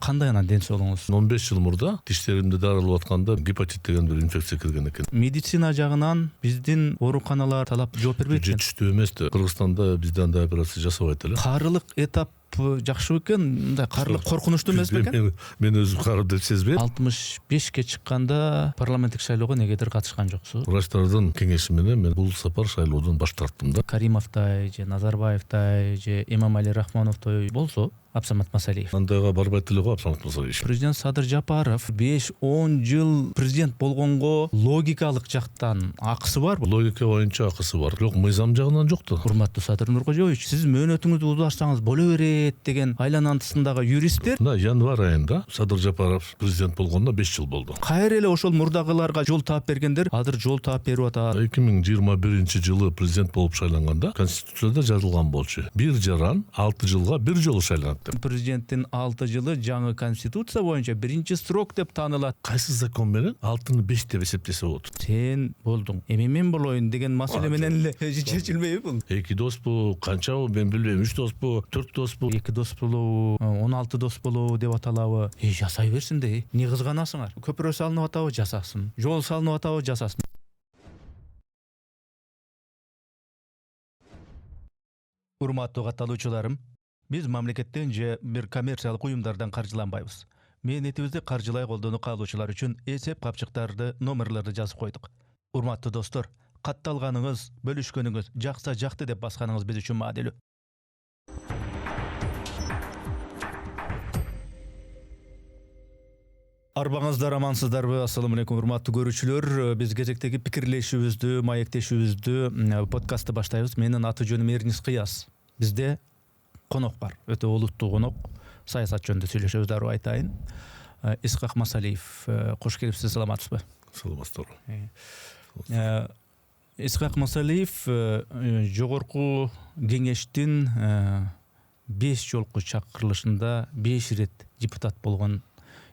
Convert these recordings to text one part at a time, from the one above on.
Кандай анан ден соолугуңуз? 15 жыл мурда тиштеримди дарылап атканда гепатит деген бир инфекция кирген экен. Медицина жагынан биздин ооруканалар талап жооп бербейт экен. Жетиштүү эмес да. Кыргызстанда бизде андай операция жасабайт эле. Карылык этап жакшы бекен, мындай карылык коркунучтуу эмес бекен? Мен өзүм карып деп сезбейм. 65ке чыкканда парламенттик шайлоого негедир катышкан жоксуз? Врачтардын кеңеши менен мен бул сапар шайлоодон баш тарттым да. Каримовдой же Назарбаевдой же Эмомали Рахмоновдой болсо, Абсамат Масалиев. Андайга барбайт эле го Абсамат Масалиев. Президент Садыр Жапаров 5-10 жыл президент болгонго логикалык жактан акысы барбы? Логика боюнча акысы бар. Бирок мыйзам жагынан жок да. Урматтуу Садыр Нуркожоевич, сиз мөөнөтүңүздү узартсаңыз боло берет деген айланантысындагы юристтер Мына январь айында Садыр Жапаров президент болгондо 5 жыл болду. кайра эле ошол мурдагыларга жол таап бергендер азыр жол таап берип атат. 2021 президент болуп шайланганда Конституцияда жазылган болчу. 1,5-6 жылга 1 жолу шайланат деп. Президенттин 6 жылы жаңы конституция боюнча биринчи срок деп таанылат. Кайсы закон менен 6-ны 5 деп эсептесе болот? Сен болдуң, эми мен болоюн деген маселе менен эле чечилмейби бул? 2 доспу, канчабы мен билбейм, 3 доспу, 4 доспу. 2 дос болобу, 16 дос болобу деп аталабы? Жасай берсин де. Не кызганасыңар? Көпүрө салынып атабы? Жасасын. Жол салынып атабы? Жасасын. Урматтуу катталуучуларым, биз мамлекеттен же бир коммерциялык уюмдардан каржыланбайбыз. Мээнетибизди каржылай колдонуп калуучулар үчүн эсеп капчыктарды, номерлерди жазып койдук. Урматтуу достор, катталганыңыз, бөлүшкөнүңүз, жакса жакты деп басканыңыз биз үчүн маанилүү. Арбаңыздар, амансыздарбы? Ассаламу алейкум, урматтуу көрүүчүлөр. Биз кезектеги пикирлешүүбүздү, маектешүүбүздү, подкастты баштайбыз. Менин аты жөнүм Эрнис Кыяз. Бизде конок бар, өтө олуттуу конок. Саясат жөнүндө сүйлөшөбүз, дароо айтайын. Исхак Масалиев, кош келипсиз, саламатсызбы? Саламатсыздарбы. Исхак Масалиев жогорку кеңештин 5 жолку чакырылышында 5 рет депутат болгон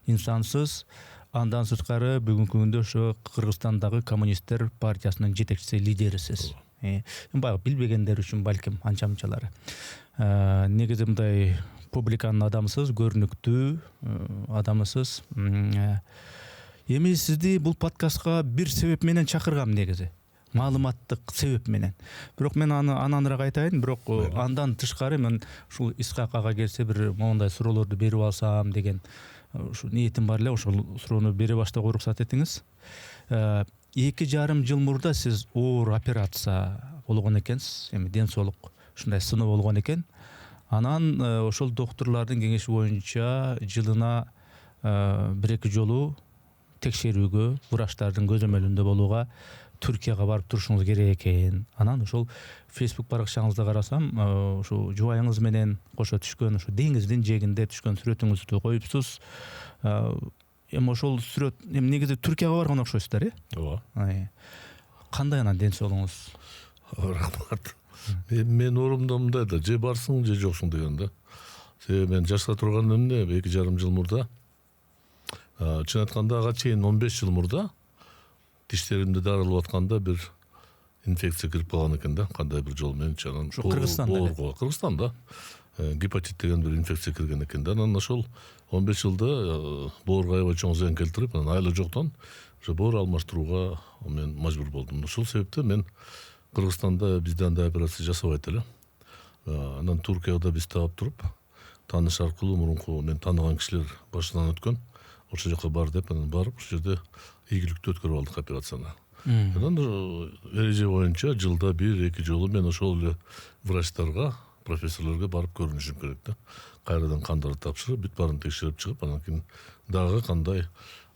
инсансыз. Андан сырткары бүгүнкү күндө ошо Кыргызстандагы коммунисттер партиясынын жетекчиси, лидерисиз. Баягы билбегендер үчүн балким анча-мынчалары. Негизи мындай публиканын адамысыз, көрүнүктүү адамысыз. Эми сизди бул подкастка бир себеп менен чакыргам негизи. Маалыматтык себеп менен. Бирок мен аны ананыраак айтайын, бирок андан тышкары мен ушул Исхак ага келсе бир моундай суроолорду берип алсам деген ушу ниетим бар эле. Ошол суроону бере баштоого уруксат этиңиз. 2,5 жыл мурда сиз оор операция болгон экенсиз. Эми ден соолук ушундай сыноо болгон экен. Анан ошол доктурлардын кеңеши боюнча жылына 1-2 жолу текшерүүгө, врачтардын көзөмөлүндө болууга Түркияга барып турушуңуз керек экен. Анан ошол Facebook баракчаңызда карасам, ушу жубайыңыз менен кошо түшкөн, ушу деңиздин жээгинде түшкөн сүрөтүңүздү коюпсуз. Эми ошол сүрөт негизи Түркияга барган окшойсуздар, Ооба. Кандай анан ден соолугуңуз? Рахмат. Мен оорумда мындай да, же барсың, же жоксуң деген да. Себеби мен жашта турган эмне 2,5 жыл мурда, чын айтканда ага чейин 15 жыл мурда тиштеримди дарылап атканда бир инфекция кирип калган экен да, кандай бир жол менен чанан. Ушу Кыргызстанда. Кыргызстанда гепатит деген бир инфекция кирген экен да. Анан ошол 15 жылда боорго аябай чоң зыян келтирип, анан айла жоктон ошо боор алмаштырууга мен мажбур болдум. Ошол себептен мен Кыргызстанда бизде андай операция жасабайт эле. Анан Туркияда биз таап туруп, тааныш аркылуу мурунку мен тааныган кишилер башынан өткөн. Ошол жака бар деп, анан барып ошол жерде ийгиликтүү өткөрүп алдык операцияны. Анан эреже боюнча жылда 1-2 жолу мен ошол эле врачтарга, профессорлорго барып көрүнүшүм керек да. Кайрадан кандарды тапшырып, бүт баарын текшерип чыгып, анан кийин дагы кандай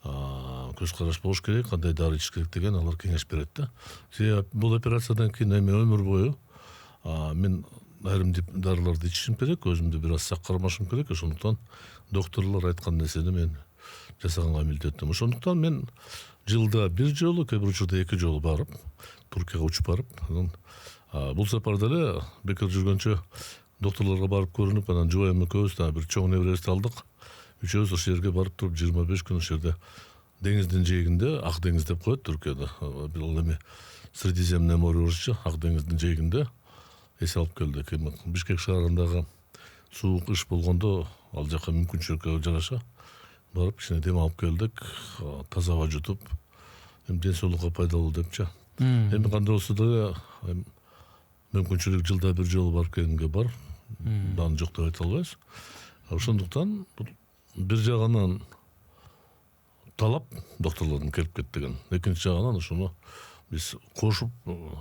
көз караш болуш керек, кандай дары ичиш керек деген алар кеңеш берет да. Себеби бул операциядан кийин эми өмүр бою мен айрым дарыларды ичишим керек, өзүмдү бир аз сак кармашым керек. Ошондуктан докторлор айткан нерсени мен жасаганга милдеттим. Ошондуктан мен жылда 1 жолу, кээ бир учурда 2 жолу барып, Туркияга учуп барып, анан бул сапарда эле бекер жүргөнчө докторлорго барып көрүнүп, анан жубайым экөөбүз да бир чоң неберебизди алдык. Үчөөбүз ошол жерге барып туруп 25 күн ошол жерде деңиздин жээгинде, Ак деңиз деп коет Түркияда. Бул эми Средиземное море орусча, Ак деңиздин жээгинде эс алып келдик. Бишкек шаарындагы суук иш болгондо ал жака мүмкүнчүлүккө жараша барып кичине дем алып келдик, таза аба жутуп, ден соолукка пайдалуу депчи. Эми кандай болсо да мүмкүнчүлүк жылда бир жолу барып келгенге бар, бааны жок деп айта албайбыз. Ошондуктан бир жагынан талап докторлордун келип кет деген, экинчи жагынан ошону биз кошуп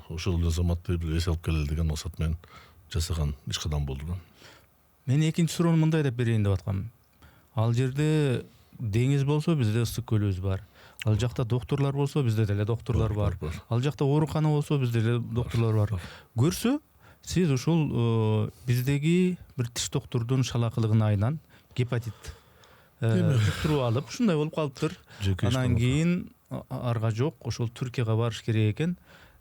ошол эле заматты бир эс алып келели деген максат менен жасаган иш кадам болду да. Мен экинчи суроону мындай деп берейин деп аткам. Ал жерде деңиз болсо бизде ысык көлүбүз бар. Ал жакта докторлор болсо бизде деле докторлор бар. Ал жакта оорукана болсо бизде деле докторлор бар. Көрсө сиз ушул биздеги бир тиш доктордун шалакылыгын айынан гепатит туруп алып ушундай болуп калыптыр. Анан кийин арга жок, ошол Түркияга барыш керек экен.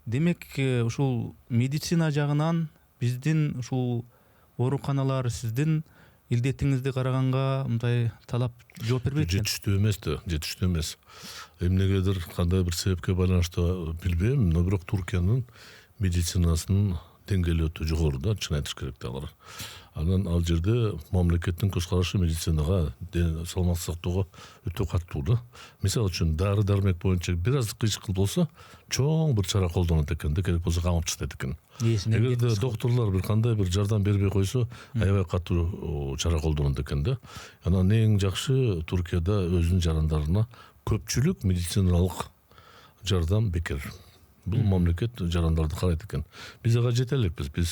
Демек ушул медицина жагынан биздин ушул ооруканалар сиздин илдетиңизди караганга мындай талап жооп бербейт экен. Жетиштүү эмес. Эмнегедир кандай бир себепке байланыштуу билбейм, но бирок Туркиянын медицинасынын деңгээли өтө жогору да, чын айтыш керек да алар. Анан ал жерде мамлекеттин көз карашы медицинага, саламаттык сактоого өтө катуу да. Мисалы үчүн дары дармек боюнча бир аз кыйчык болсо, чоң бир чара колдонот экен да, керек болсо камап таштайт экен. Эгерде докторлор бир кандай бир жардам бербей койсо, аябай катуу чара колдонот экен да. Анан эң жакшы Туркияда өзүнүн жарандарына көпчүлүк медициналык жардам бекер. Бул мамлекет жарандарды карайт экен. Биз ага жете элекпиз. Биз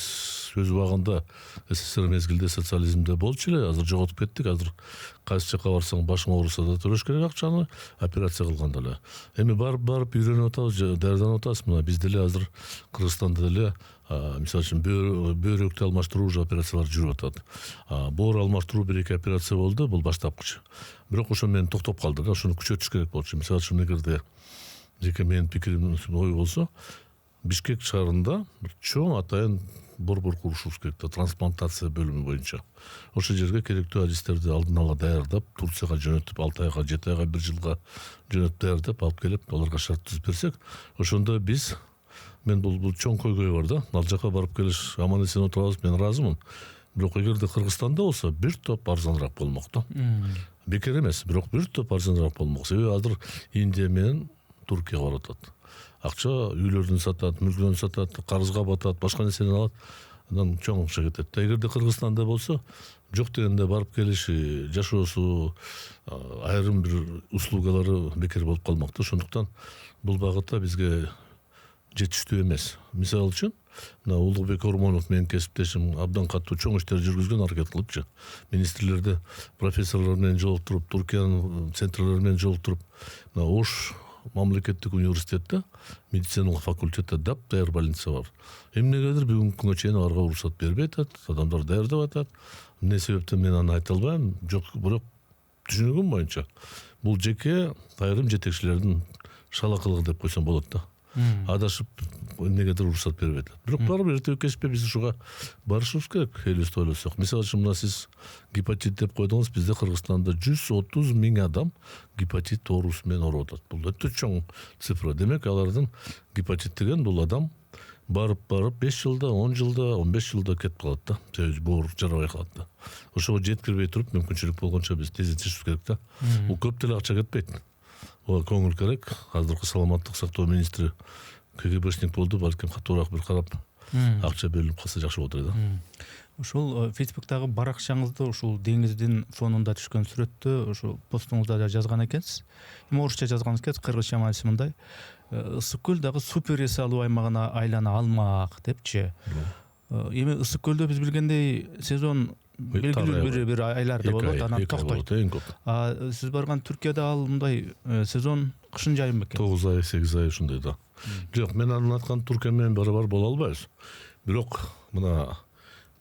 өз убагында СССР мезгилде социализмде болчу эле, азыр жоготуп кеттик. Азыр кайсы жака барсаң башың ооруса да төлөш керек акчаны, операция кылганда эле. Эми барып үйрөнүп атабыз, даярданып атабыз. Мына биз деле азыр Кыргызстанда деле мисалы үчүн бөйрөктү алмаштыруу операциялар жүрүп атат. Боор алмаштыруу бир эки операция болду, бул баштапкыч. Бирок ошо менен токтоп калды да, ошону күчөтүш керек болчу. Мисалы үчүн эгерде жеке менин пикирим ой болсо, Бишкек шаарында бир чоң атайын борбор курушубуз керек да, трансплантация бөлүмү боюнча. Ошол жерге керектүү адистерди алдын ала даярдап, Турцияга жөнөтүп, 6 айга, 7 айга, 1 жылга жөнөтүп даярдап алып келип, аларга шарт түзүп берсек, ошондо мен бул чоң көйгөй бар да, ал жака барып келиш аман эсен отурабыз, мен ыраазымын. Бирок эгерде Кыргызстанда болсо, бир топ арзаныраак болмок да. Бекер эмес, бирок бир топ арзаныраак болмок. Себеби азыр Индия менен Туркияга барып атат. Акча үйлөрдүн сатат, мүлкүн сатат, карызга батат, башка нерсени алат. Андан чоң акча кетет. Эгерде Кыргызстанда болсо, жок дегенде барып келиши, жашоосу, айрым бир услугалары бекер болуп калмакта. Ошондуктан бул багытта бизге жетиштүү эмес. Мисалы үчүн, мына Улугбек Ормонов менин кесиптешим абдан катуу чоң иштер жүргүзгөн, аракет кылыпчы. Министрлерди профессорлор менен жолуктуруп, Туркиянын центрлери менен жолуктуруп, мына Ош мамлекеттик университетте медициналык факультетте даяр больница бар. Эмнегедир бүгүнкү күнгө чейин аларга уруксат бербей атат, адамдар даярдап атат. Эмне себептен мен аны айта албайм, жок, бирок түшүнүгүм боюнча бул жеке айрым жетекчилердин шалакылыгы деп койсом болот да. Адашып эмнегедир уруксат бербей атат. Бирок барып эртеби кечпе биз ушуга барышыбыз керек, элибизди ойлосок. Мисалы үчүн мына сиз гепатит деп койдуңуз, бизде Кыргызстанда 130 миң адам гепатит оорусу менен ооруп атат. Бул өтө чоң цифра. Демек алардын гепатит деген бул адам барып 5 жылда, 10 жылда, 15 жылда кетип калат да. Себеби боор жарабай калат да. Ошого жеткирбей туруп, мүмкүнчүлүк болгончо биз тездетишибиз керек да. Бул көп деле акча кетпейт. Ага көңүл керек. Азыркы саламаттык сактоо министри КГБшник болду, балким катуураак бир карап акча бөлүнүп калса жакшы болот эле да. Ушул Фейсбуктагы баракчаңызда ушул деңиздин фонунда түшкөн сүрөттү ушул постуңузда да жазган экенсиз. Эми орусча жазган экенсиз, кыргызча мааниси мындай: ысык көл дагы супер эс алуу аймагына айлана алмак депчи. Эми ысык көлдө биз билгендей сезон белгилүү бир айларда болот, анан токтойт. Сиз барган Түркияда ал мындай сезон кышын жайын бекен? 9 ай, 8 ай ушундай да. Жок, мен анын аткан Түркия менен барабар боло албайбыз. Бирок мына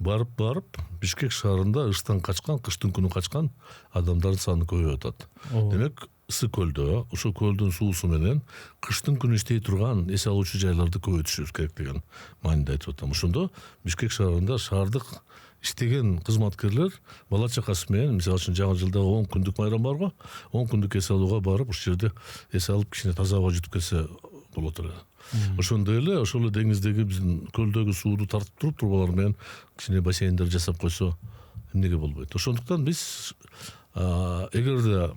барып Бишкек шаарында ыштан качкан, кыштын күнү качкан адамдардын саны көбөйүп атат. Демек, ысык көлдө, ошол көлдүн суусу менен кыштын күнү иштей турган эс алуучу жайларды көбөйтүшүбүз керек деген мааниде айтып атам. Ошондо Бишкек шаарында шаардык иштеген кызматкерлер бала чакасы менен, мисалы үчүн жаңы жылда 10 күндүк майрам барго, 10 күндүк эс алууга барып, ушул жерде эс алып кичине таза аба жутуп келсе болот эле. Ошондой эле ошол деңиздеги биздин көлдөгү сууду тартып туруп, трубалар менен кичине бассейндер жасап койсо эмнеге болбойт. Ошондуктан биз эгерде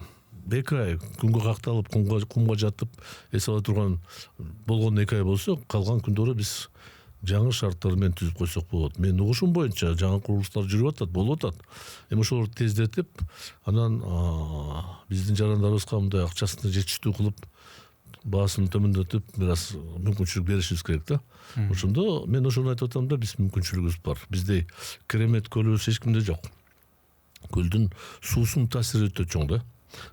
2 ай күнгө какталып кумга жатып эс ала турган болгон 2 ай болсо, калган күндөрү биз жаңы шарттар менен түзүп койсок болот. Менин угушум боюнча жаңы курулуштар жүрүп атат, болуп атат. Эми ошолорду тездетип, анан биздин жарандарыбызга мындай акчасын жетиштүү кылып, баасын төмөндөтүп, бир аз мүмкүнчүлүк беришибиз керек да. Ошондо мен ошону айтып атам да, биз мүмкүнчүлүгүбүз бар. Бизде керемет көлүбүз эч кимде жок. Көлдүн суусунун таасири өтө чоң да.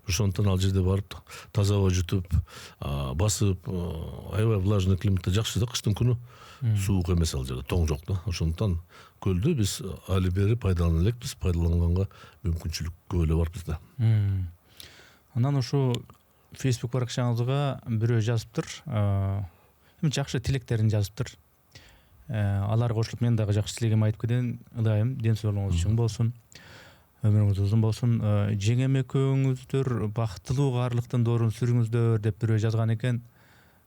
Ошондон ал жерде барып таза аба жутуп, басып, аябай влажный климатта жакшы да, кыштын күнү суук эмес ал жерде, тоң жок да. Ошондон көлдү биз али бери пайдалана элекпиз, пайдаланганга мүмкүнчүлүк көп эле бар бизде. Анан ушу Facebook баракчаңызга бирөө жазыптыр. Эми жакшы тилектерин жазыптыр. Аларга кошулуп мен дагы жакшы тилегимди айтып кетейин. Ылайым ден соолугуңуз чоң болсун. Өмүрүңүз узун болсун. Жеңем экөөңүздөр бактылуу каарлыктын доорун сүрүңүздөр деп бирөө жазган экен.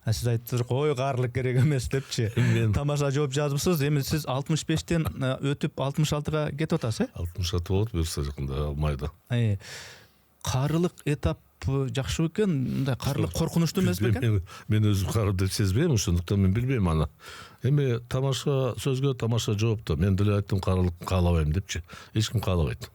Сиз айттыңыз, ой каарлык керек эмес депчи. Тамаша жооп жазыпсыз. Эми сиз 65тен өтүп 66га кетип атасыз, 66 болот буюрса жакында майда. Каарылык этап жакшы экен, мындай каарылык коркунучтуу эмес бекен? Мен өзүм каарып деп сезбейм, ошондуктан мен билбейм аны. Эми тамаша сөзгө тамаша жоопту. Мен деле айттым каарылык каалабайм депчи. Эч ким каалабайт.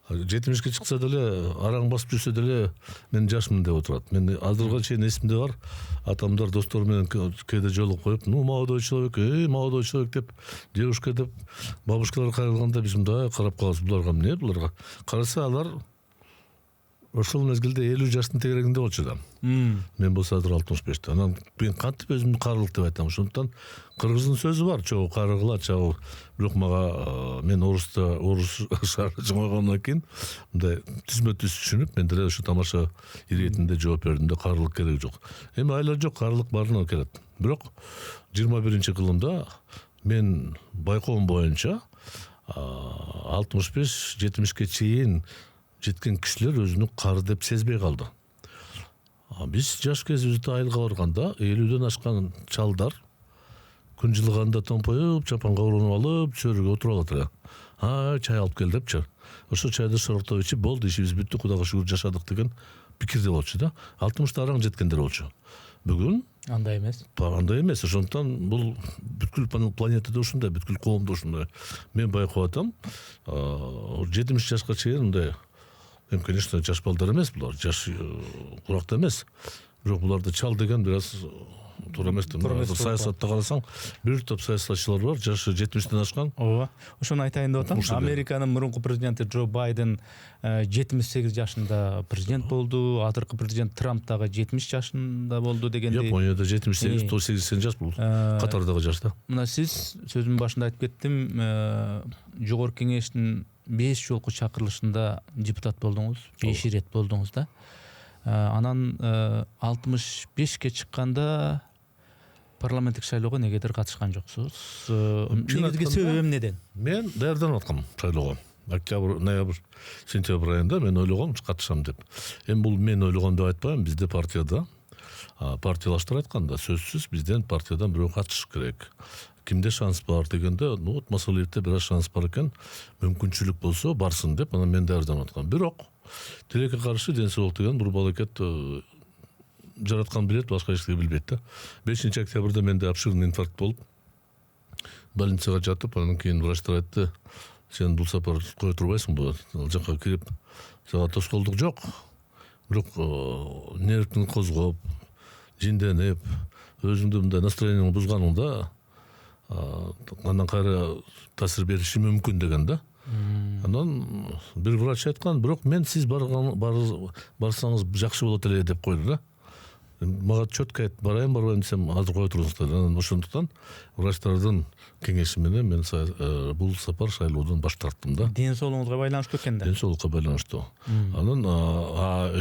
70ке чыкса деле, араң басып жүрсө деле мен жашмын деп отурат. Мен азыркыга чейин эсимде бар. Атамдар достор менен кээде жолугуп коюп, молодой человек, молодой человек деп, девушка деп, бабушкалар кайрылганда биз мындай карап калабыз. Буларга эмне? Буларга караса алар ошол мезгилде 50 жаштын тегерегинде болчу да. Мен болсо азыр 65те. Анан мен кантип өзүмдү каарылык деп айтам. Ошондуктан кыргыздын сөзү бар, чогуу каарыгыла, чогуу. Бирок мага мен орус шаары чоңойгондон кийин мындай түзмө-түз түшүнүп, мен деле ошо тамаша иретинде жооп бердим да, каарылык кереги жок. Эми айла жок, каарылык баарына келет. Бирок 21-кылымда мен байкоом боюнча 65-70ке чейин жеткен кишилер өзүнүн кары деп сезбей калды. Биз жаш кезибизде айылга барганда 50ден ашкан чалдар күн жылыганда томпоюп, чапанга оронуп алып, чөрүгө отуруп алат эле. Чай алып кел депчи. Ошо чайды шороктоп ичип, болду, ишибиз бүттү, Кудайга шүгүр жашадык деген пикирде болчу да. 60-та араң жеткендер болчу. Бүгүн андай эмес. Андай эмес. Ошондуктан бул бүткүл планетада ушундай, бүткүл коомдо ушундай. Мен байкап атам, 70 жашка чейин мындай. Эми, конечно, жаш балдар эмес булар, жаш куракта эмес. Бирок буларды чал деген бир аз туура эмес. Саясатта карасаң, бир топ саясатчылар бар, жашы 70тен ашкан. Ооба. Ошону айтайын деп атам. Американын мурунку президенти Джо Байден 78 жашында президент болду, азыркы президент Трамп дагы 70 жашында болду дегенди. Японияда 78-80 жаш бул. Катардагы жаш да. Мына сиз сөзүмдүн башында айтып кеттим, жогорку кеңештин 5 жолку чакырылышында депутат болдуңуз, 5 ирет болдуңуз да. Анан 65ке чыкканда парламенттик шайлоого негедир катышкан жоксуз. Негизги себеби эмнеден? Мен даярданып аткам шайлоого. Октябрь, ноябрь, сентябрь айында мен ойлогом катышам деп. Эми бул мен ойлогом деп айтпайм, бизде партияда партиялаштар айтканда сөзсүз бизден партиядан бирөө катышыш керек. Кимде шанс бар дегенде, вот Масалиевде бир аз шанс бар экен, мүмкүнчүлүк болсо барсын деп, анан мен даярданып аткам. Бирок тилекке каршы ден соолук деген бур балакет жараткан билет, башка эч нерсе билбейт да. 5-октябрда менде обширный инфаркт болуп, больницага жатып, анан кийин врачтар айтты, сен бул сапар кое турбайсыңбы? Ал жака кирип, сага тоскоолдук жок. Бирок нервтин козгоп, жинденип, өзүңдү мындай настроениеңди бузганыңда андан кайра таасир бериши мүмкүн деген да. Анан бир врач айткан, бирок мен сиз барсаңыз жакшы болот эле деп койду да. Мага четко айт, барайын десем, азыр кое туруңуздар. Анан ошондуктан врачтардын кеңеши менен мен бул сапар шайлоодон баш тарттым да. Ден соолугуңузга байланыштуу экен да. Ден соолукка байланыштуу. Анан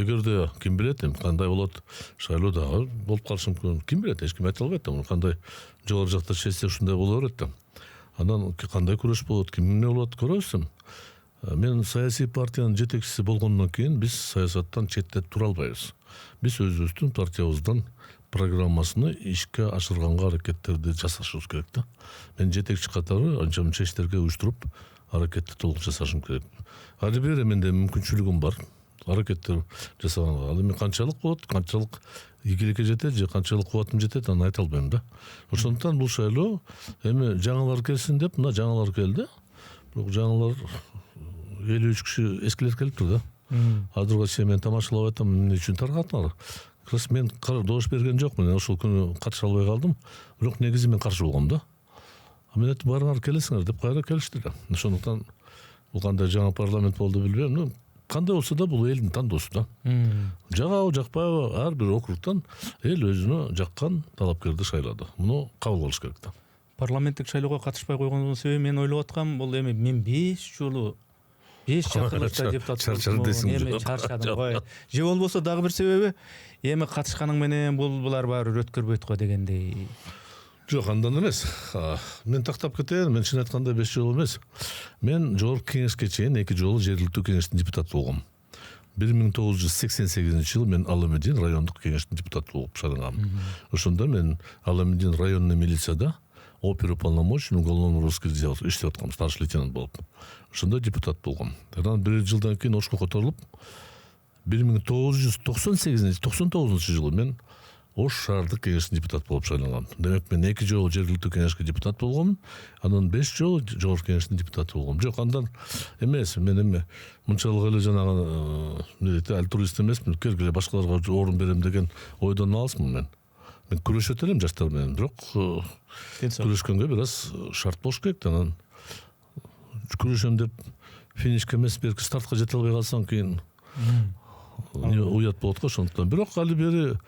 эгерде ким билет, кандай болот, шайлоодагы болуп калышы мүмкүн. Ким билет, эч ким айта албайт да. Кандай жогору жакта чечсе ушундай боло берет да. Анан кандай күрөш болот, ким эмне болот көрөсүң. Мен саясий партиянын жетекчиси болгондон кийин биз саясаттан четтеп тура албайбыз. Биз өзүбүздүн партиябыздан программасыны ишке ашырганга аракеттерди жасашыбыз керек да. Мен жетекчи катары анча мынча иштерге уюштуруп аракетти толук жасашым керек. Али бери менде мүмкүнчүлүгүм бар. Аракеттер жасаганга. Ал эми канчалык болот, канчалык ийгиликке жетет же канчалык кубатым жетет, аны айта албайм да. Ошондуктан бул шайлоо эми жаңылар келсин деп, мына жаңылар келди. Бирок жаңылар 53 киши эскилер келиптир да. Азырга чейин мен тамашалап атам, эмне үчүн таркатыңар? Кырс мен добуш берген жокмун, ошол күнү катыша албай калдым. Бирок негизи мен каршы болгом да. Мен айтып барыңар келесиңер деп кайра келишти да. Ошондуктан бул кандай жаңы парламент болду билбейм. Кандай болсо да бул элдин тандоосу да. Жагабы жакпайбы ар бир округтан эл өзүнө жаккан талапкерди шайлады. Муну кабыл кылыш керек да. Парламенттик шайлоого катышпай койгондун себеби мен ойлоп аткам, бул эми мен 5 жолу 5 чакырылышта депутат чарчадым десиң эми чарчадым го. Же болбосо дагы бир себеби эми катышканың менен булар баары өткөрбөйт го дегендей. Жок, андан эмес. Мен тактап кетейин, мен чын айтканда 5 жол эмес. Мен жогорку кеңешке чейин 2 жолу жергиликтүү кеңештин депутаты болгом. 1988 жылы мен Аламедин райондук кеңештин депутаты болуп шайлангам. Ошондо мен Аламедин районный милицияда оперуполномоченный уголовного розыска иштеп аткам, старший лейтенант болуп. Ошондо депутат болгом. Анан 1 жылдан кийин ошко которулуп 1999 жылы мен Ош шаардык кеңештин депутаты болуп шайлангам. Демек мен 2 жолу жергиликтүү кеңешке депутат болгом, анан 5 жолу жогорку кеңештин депутаты болгом. Жок, андан эмес, мен эми мынчалык эле жанагы альтруист эмесмин, келгиле башкаларга орун берем деген ойдон алысмын мен. Мен күрөшөт элем жаштар менен, бирок күрөшкөнгө бир аз шарт болуш керек. Анан күрөшөм деп финишке эмес, берки стартка жете албай калсаң кийин уят болот го. Ошондуктан бирок али бери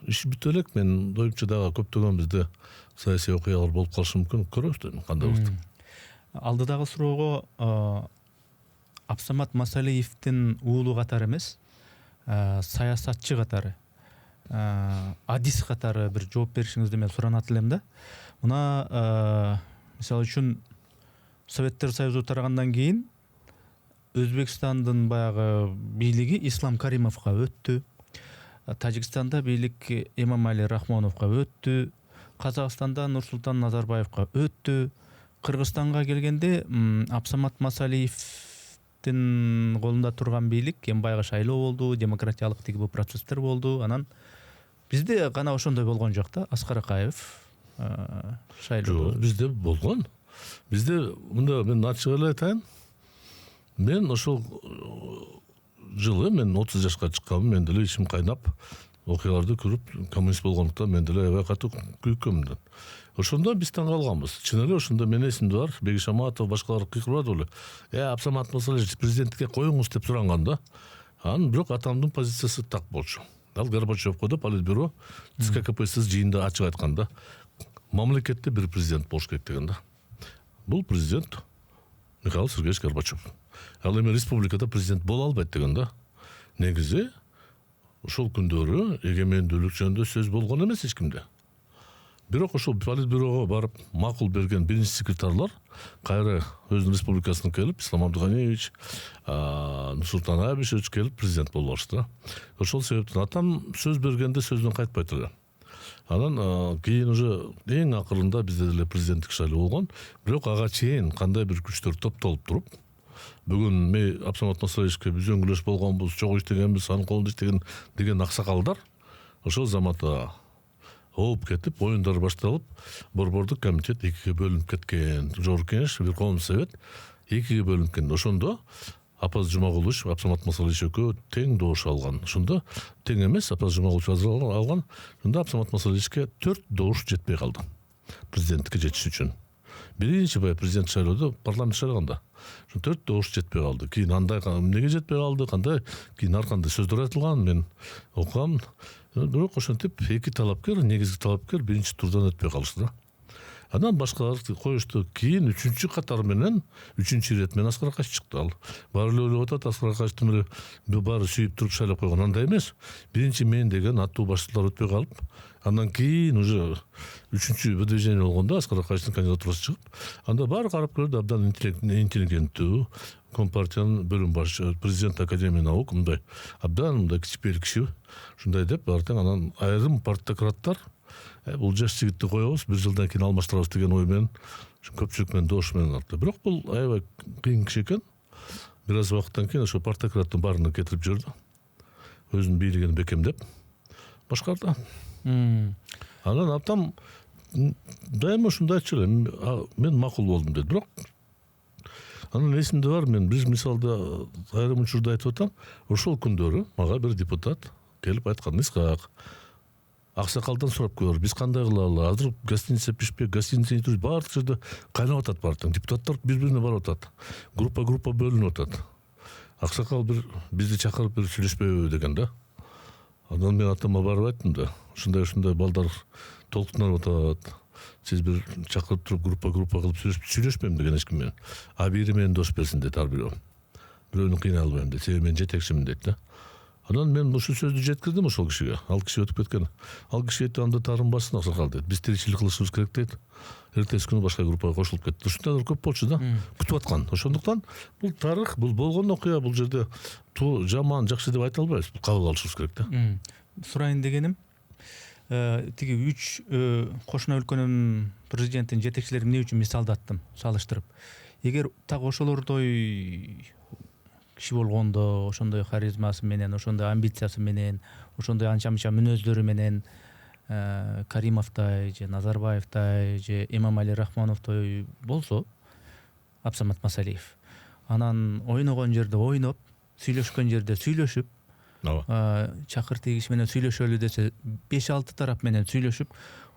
иш бүтө элек. Мен оюмча дагы көптөгөн бизде саясий окуялар болуп калышы мүмкүн. Көрөбүз кандай болот. Алдыдагы суроого Абсамат Масалиевдин уулу катары эмес, саясатчы катары, адис катары бир жооп беришиңизди мен суранат элем да. Мына мисалы үчүн Советтер Союзу тарагандан кийин Өзбекстандын баягы бийлиги Ислам Каримовго өттү. Тажикстанда бийлик Эмомали Рахмоновго өттү. Казакстанда Нурсултан Назарбаевга өттү. Кыргызстанга келгенде Абсамат Масалиевдин колунда турган бийлик эми баягы шайлоо болду, демократиялык тиги бул процесстер болду. Анан бизде гана ошондой болгон жок да. Аскар Акаев шайлоо. Бизде болгон. Бизде мында мен ачык эле айтайын. Мен ошол жылы мен 30 жашка чыкканмын, мен деле ичим кайнап, окуяларды көрүп, коммунист болгондуктан мен деле аябай катуу күйүккөмүн. Ошондо биз таң калганбыз. Чын эле ошондо мен эсимде бар, Бегиш Аматов, башкалар кыйкырбады эле. Абсамат Масалиевич президенттикке коюңуз деп суранган да. Анан бирок атамдын позициясы так болчу. Ал Горбачевго да Политбюро ЦККПСС жыйында ачык айткан да. Мамлекетте бир президент болуш керек деген да. Бул президент Михаил Сергеевич Горбачев. Ал эми республикада президент боло албайт деген да. Негизи ошол күндөрү эгемендүүлүк жөнүндө сөз болгон эмес эч кимде. Бирок ошол Политбюрого барып макул берген биринчи секретарлар кайра өзүнүн республикасына келип, Ислам Абдыганиевич, Нурсултан Абишевич келип президент болуп алышты. Ошол себептен атам сөз бергенде сөздөн кайтпайт эле. Анан кийин уже эң акырында бизде деле президенттик шайлоо болгон. Бирок ага чейин кандай бир күчтөр топтолуп туруп, бүгүн мен Абсамат Масалиевичке биз өңгүлөш болгонбуз, чогуу иштегенбиз, анын колунда иштеген деген аксакалдар ошол заматта ооп кетип, оюндар башталып, борбордук комитет экиге бөлүнүп кеткен. Жогорку кеңеш, Верховный Совет экиге бөлүнүп кеткен. Ошондо Апаз Жумагулович, Абсамат Масалиевич экөө тең добуш алган. Ошондо тең эмес, Апаз Жумагулович алган. Ошондо Абсамат Масалиевичке 4 добуш жетпей калды. Президенттикке жетиш үчүн. Биринчи президент шайлоодо, парламент шайлаганда 4 добуш жетпей калды. Кийин андай эмнеге жетпей калды, кандай кийин ар кандай сөздөр айтылган, мен окугам. Бирок ошентип эки талапкер, негизги талапкер биринчи турдан өтпөй калышты да. Анан башкалар коюшту. Кийин 3-чү катар менен 3-чү ирет менен Аскар Акаев чыкты. Ал баары эле ойлоп атат, Аскар Акаевдин эле баары сүйүп туруп шайлап койгон. Андай эмес. Биринчи мен деген аттуу башчылар өтпөй калып, андан кийин уже 3-чү выдвижение болгондо Аскар Акаевдин кандидатурасы чыгып, анда баары карап көрдү, абдан интеллигенттүү, Компартиянын бөлүм башчысы, президент Академия наук, мындай абдан мындай кичипейил киши, ушундай деп бартаң анан айрым партократтар бул жаш жигитти коебуз, 1 жылдан кийин алмаштырабыз деген ой менен көпчүлүк менен добуш менен алды. Бирок бул аябай кыйын киши экен. Бир аз убакыттан кийин ошо партократтын баарына кетирип жиберди. Өзүнүн бийлигин бекемдеп башкарды. Анан атам дайыма ушундай айтчу эле, мен макул болдум деди. Бирок анан эсимде бар, мен бир мисалда айрым учурда айтып атам, ошол күндөрү мага бир депутат келип айткан: Исхак, аксакалдан сурап көр, биз кандай кылалы, азыр гостиница пишпек, гостиница туруп, баардык жерде кайнап атат баардык. Депутаттар бири-бирине барып атат. Группа бөлүнүп атат. Аксакал бир бизди чакырып бир сүйлөшпөйбү деген да. Анан мен атама барып айттым да, ушундай балдар толкунуп атат. Сиз бир чакырып туруп группа кылып сүйлөшпөйм деген эч ким менен. А бири менен дос берсин деди, ар бирөө. Бирөөнү кыйналбайм деди, себеби мен жетекчимин деди да. Анан мен ушул сөздү жеткирдим ошол кишиге. Ал киши өтүп кеткен. Ал киши айтты: анда таарынбасын аксакал деди. Биз тиричилик кылышыбыз керек дейт. Эртеси күнү башка группага кошулуп кетти. Ушундайлар көп болчу да. Күтүп аткан. Ошондуктан бул тарых, бул болгон окуя, бул жерде жаман, жакшы деп айта албайбыз. Кабыл алышыбыз керек да. Сурайын дегеним, тиги 3 кошуна өлкөнүн президентин жетекчилерин эмне үчүн мисалдаттым салыштырып. Эгер так ошолордой киши болгондо, ошондой харизмасы менен, ошондой амбициясы менен, ошондой анча-мынча мүнөздөрү менен Каримовдой же Назарбаевдой же Эмомали Рахмоновдой болсо, Абсамат Масалиев, анан ойногон жерде ойноп, сүйлөшкөн жерде сүйлөшүп, чакыр тигиш менен сүйлөшөлү десе 5-6 тарап менен сүйлөшүп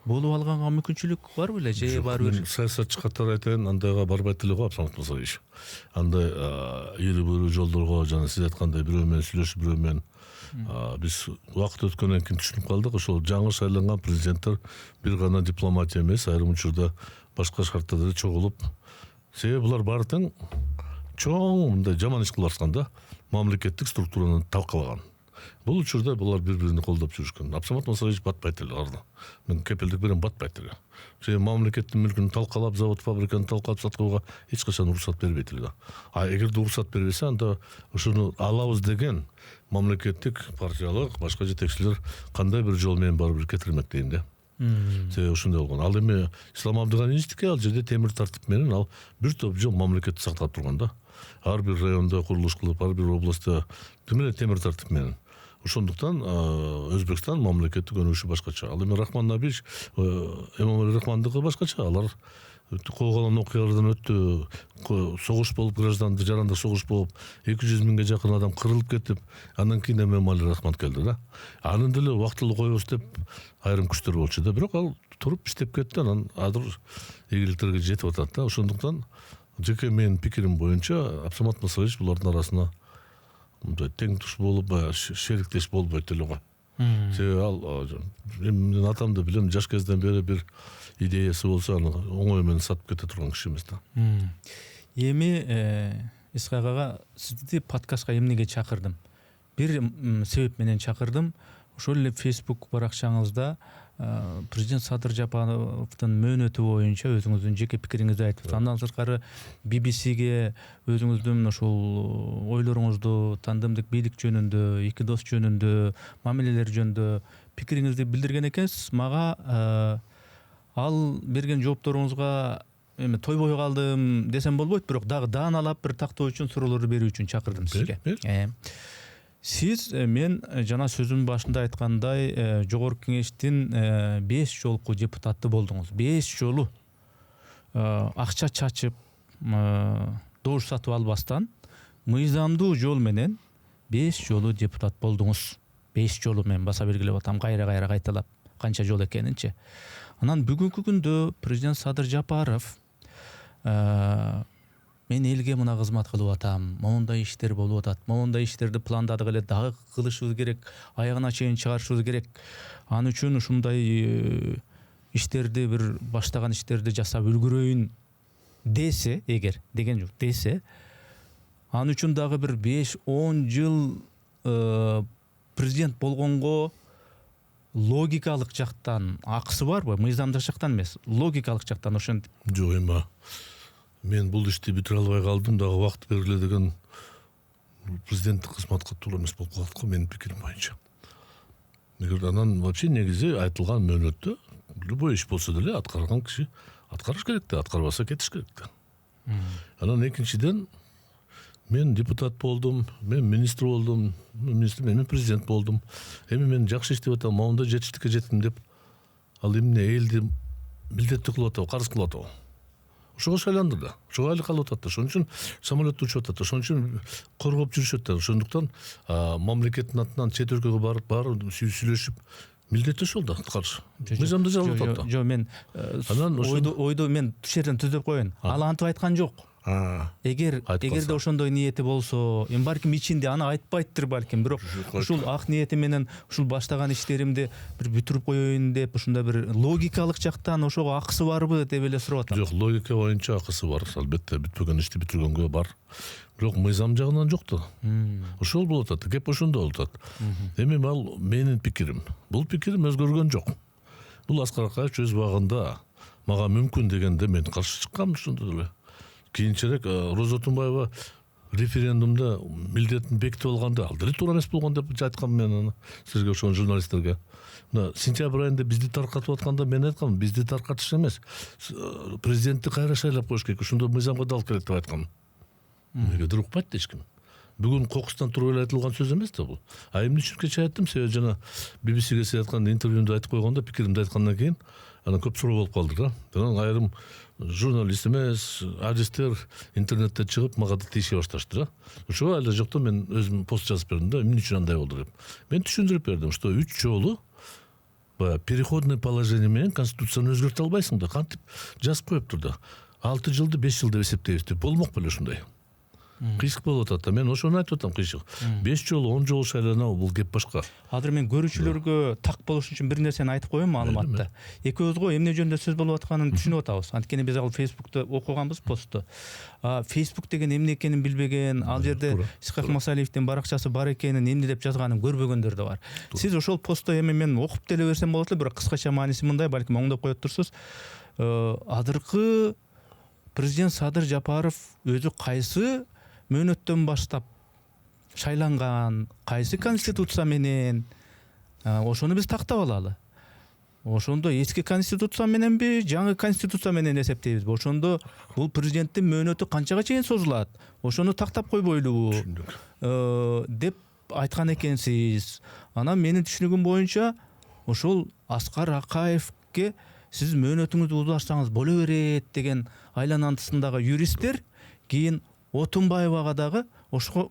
болуп алганга мүмкүнчүлүк бар беле же барбыр? Саясатчы катары айтайын, андайга барбайт эле го Абсамат Масалиевич. Андай ири буруу жолдорго, жана сиз айткандай бирөө менен сүйлөшүп, бирөө менен биз убакыт өткөндөн кийин түшүнүп калдык, ошол жаңы шайланган президенттер бир гана дипломатия эмес, айрым учурда башка шарттарда чогулуп, себеби булар баары тең чоң мындай жаман иш кылып аткан да, мамлекеттик структураны талкалаган. Бул учурда булар бири-биrini колдоп жүрүшкөн. Абсамат Масалиевич батпайт эле арды. Мен кепилдик берем, батпайт эле. Себеби мамлекеттин мүлкүн талкалап, завод фабриканы талкалап сатканга эч качан уруксат бербейт эле да. А эгерде уруксат бербесе, анда ушуну алабыз деген мамлекеттик, партиялык, башка жетекчилер кандай бир жол менен барып кетирмек дейм да. Себеби ушундай болгон. Ал эми Ислам Абдыганиевичтики ал жерде темир тартип менен ал бир топ жыл мамлекетти сактап турган да. Ар бир райондо курулуш кылып, ар бир областта темир тартип менен. Ошондуктан Өзбекстан мамлекеттик өнүгүшү башкача. Ал эми Рахман Набиевич, Эмомали Рахмандыкы башкача. Алар койгон окуялардан өттү, согуш болуп, граждандык жарандык согуш болуп, 200 миңге жакын адам кырылып кетип, андан кийин Эмомали Рахман келди да. Анын деле убактылуу коебуз деп айрым күчтөр болчу да, бирок ал туруп иштеп кетти, анан азыр ийгиликтерге жетип атат да. Ошондуктан жеке менин пикирим боюнча Абсамат Масалиевич булардын арасына тең туш болуп, шериктеш болбойт эле го. Себеби ал менин атамды билем, жаш кезден бери бир идеясы болсо аны оңой менен сатып кете турган киши эмес да. Эми Исхак ага, сизди подкастка эмнеге чакырдым? Бир себеп менен чакырдым. Ошол эле Facebook баракчаңызда президент Садыр Жапаровдун мөөнөтү боюнча өзүңүздүн жеке пикириңизди айтып, андан сырткары BBC-ге өзүңүздүн ошол ойлоруңузду тандемдик бийлик жөнүндө, эки дос жөнүндө, мамилелер жөнүндө пикириңизди билдирген экенсиз. Мага ал берген жоопторуңузга эми тойбой калдым десем болбойт, бирок дагы дааналап бир тактоо үчүн суроолорду берүү үчүн чакырдым сизге. Сиз, мен жана сөзүмдүн башында айткандай, жогорку кеңештин 5 жолку депутаты болдуңуз. 5 жолу акча чачып, добуш сатып албастан мыйзамдуу жол менен 5 жолу депутат болдуңуз. 5 жолу мен баса белгилеп атам, кайра кайталап, канча жол экенинчи. Анан бүгүнкү күндө президент Садыр Жапаров мен элге мына кызмат кылып атам, моундай иштер болуп атат, моундай иштерди пландадык эле, дагы кылышыбыз керек, аягына чейин чыгарышыбыз керек. Ал үчүн ушундай иштерди, бир баштаган иштерди жасап үлгүрөйүн десе, эгер деген жок десе, ал үчүн дагы бир 5-10 жыл президент болгонго логикалык жактан акысы барбы? Мыйзамдык жактан эмес, логикалык жактан ошентип. Жок, эми мен бул ишти бүтүрө албай калдым, дагы убакыт бергиле деген президенттик кызматка туура эмес болуп калат го, менин пикирим боюнча. Анан вообще негизи айтылган мөөнөттө любой иш болсо деле аткарган киши аткарыш керек да, аткарбаса кетиш керек да. Анан экинчиден мен депутат болдум, мен министр болдум, мен президент болдум. Эми мен жакшы иштеп атам, моундай жетиштикке жеттим деп ал эмне элди милдеттүү кылып атабы, карыз кылып атабы? Ошого шайланды да. Ошого айлык алып атат да. Ошон үчүн самолетте учуп атат да. Ошон үчүн коргоп жүрүшөт да. Ошондуктан мамлекеттин атынан чет өлкөгө барып сүйлөшүп милдети ошол да аткарыш. Мыйзамда жазылып атат да. Жок, мен ойду мен тиш жерден түзөп коеюн. Ал антип айткан жок. Эгерде ошондой ниети болсо, эми балким ичинде аны айтпайттыр балким, бирок ушул ак ниети менен ушул баштаган иштеримди бир бүтүрүп коеюн деп, ушундай бир логикалык жактан ошого акысы барбы деп эле сурап атам. Жок, логика боюнча акысы бар, албетте бүтпөгөн ишти бүтүргөнгө бар. Бирок мыйзам жагынан жок да. Ошол болуп атат, кеп ошондо болуп атат. Эми ал менин пикирим. Бул пикирим өзгөргөн жок. Бул Аскар Акаевич өз убагында мага мүмкүн дегенде мен каршы чыккам ошондо эле. Кийинчерээк Роза Отунбаева референдумда милдетин бекитип алганда ал деле туура эмес болгон деп айткам мен аны сизерге, ошол журналисттерге. Мына сентябрь айында бизди таркатып атканда мен айткам, бизди таркатыш эмес, президентти кайра шайлап коюш керек, ошондо мыйзамга дал керек деп айткам. Эмнегедир укпайт да эч ким. Бүгүн кокустан туруп эле айтылган сөз эмес да бул. Эмне үчүн кече айттым, себеби жана BBC-ге айткан интервьюмда айтып койгондо, пикиримди айткандан кийин анан көп суроо болуп калды да. Анан айрым журналист эмес, адистер интернетте чыгып мага да тийише башташты да. Ошого эле жокто мен өзүм пост жазып бердим да, эмне үчүн андай болду деп. Мен түшүндүрүп бердим, что 3 жолу баягы переходный положение менен конституцияны өзгөртө албайсың да. Кантип жазып коюптур да. 6 жылды 5 жыл деп эсептейбиз деп болмок беле ушундай. Кыйшык болуп атат да. Мен ошону айтып атам, кыйшык. 5 жолу 10 жолу шайланабы, бул кеп башка. Азыр мен көрүүчүлөргө так болуш үчүн бир нерсени айтып коеюн маалыматты. Экөөбүз го эмне жөнүндө сөз болуп атканын түшүнүп атабыз. Анткени биз ал Facebook'та окуганбыз постту. Facebook деген эмне экенин билбеген, ал жерде Исхак Масалиевдин баракчасы бар экенин, эмне деп жазганын көрбөгөндөр да бар. Сиз ошол постто эми мен окуп деле берсем болот эле, бирок кыскача мааниси мындай, балким оңдоп коет турсуз. Азыркы президент Садыр Жапаров өзү кайсы мөөнөттөн баштап шайланган, кайсы конституция менен, ошону биз тактап алалы. Ошондо эски конституция мененби, жаңы конституция менен эсептейбизби? Ошондо бул президенттин мөөнөтү канчага чейин созулат? Ошону тактап койбойлубу? Деп айткан экенсиз. Анан менин түшүнүгүм боюнча ошол Аскар Акаевге сиз мөөнөтүңүздү узартсаңыз боло берет деген айланантысындагы юристтер кийин Отунбаевага дагы ошо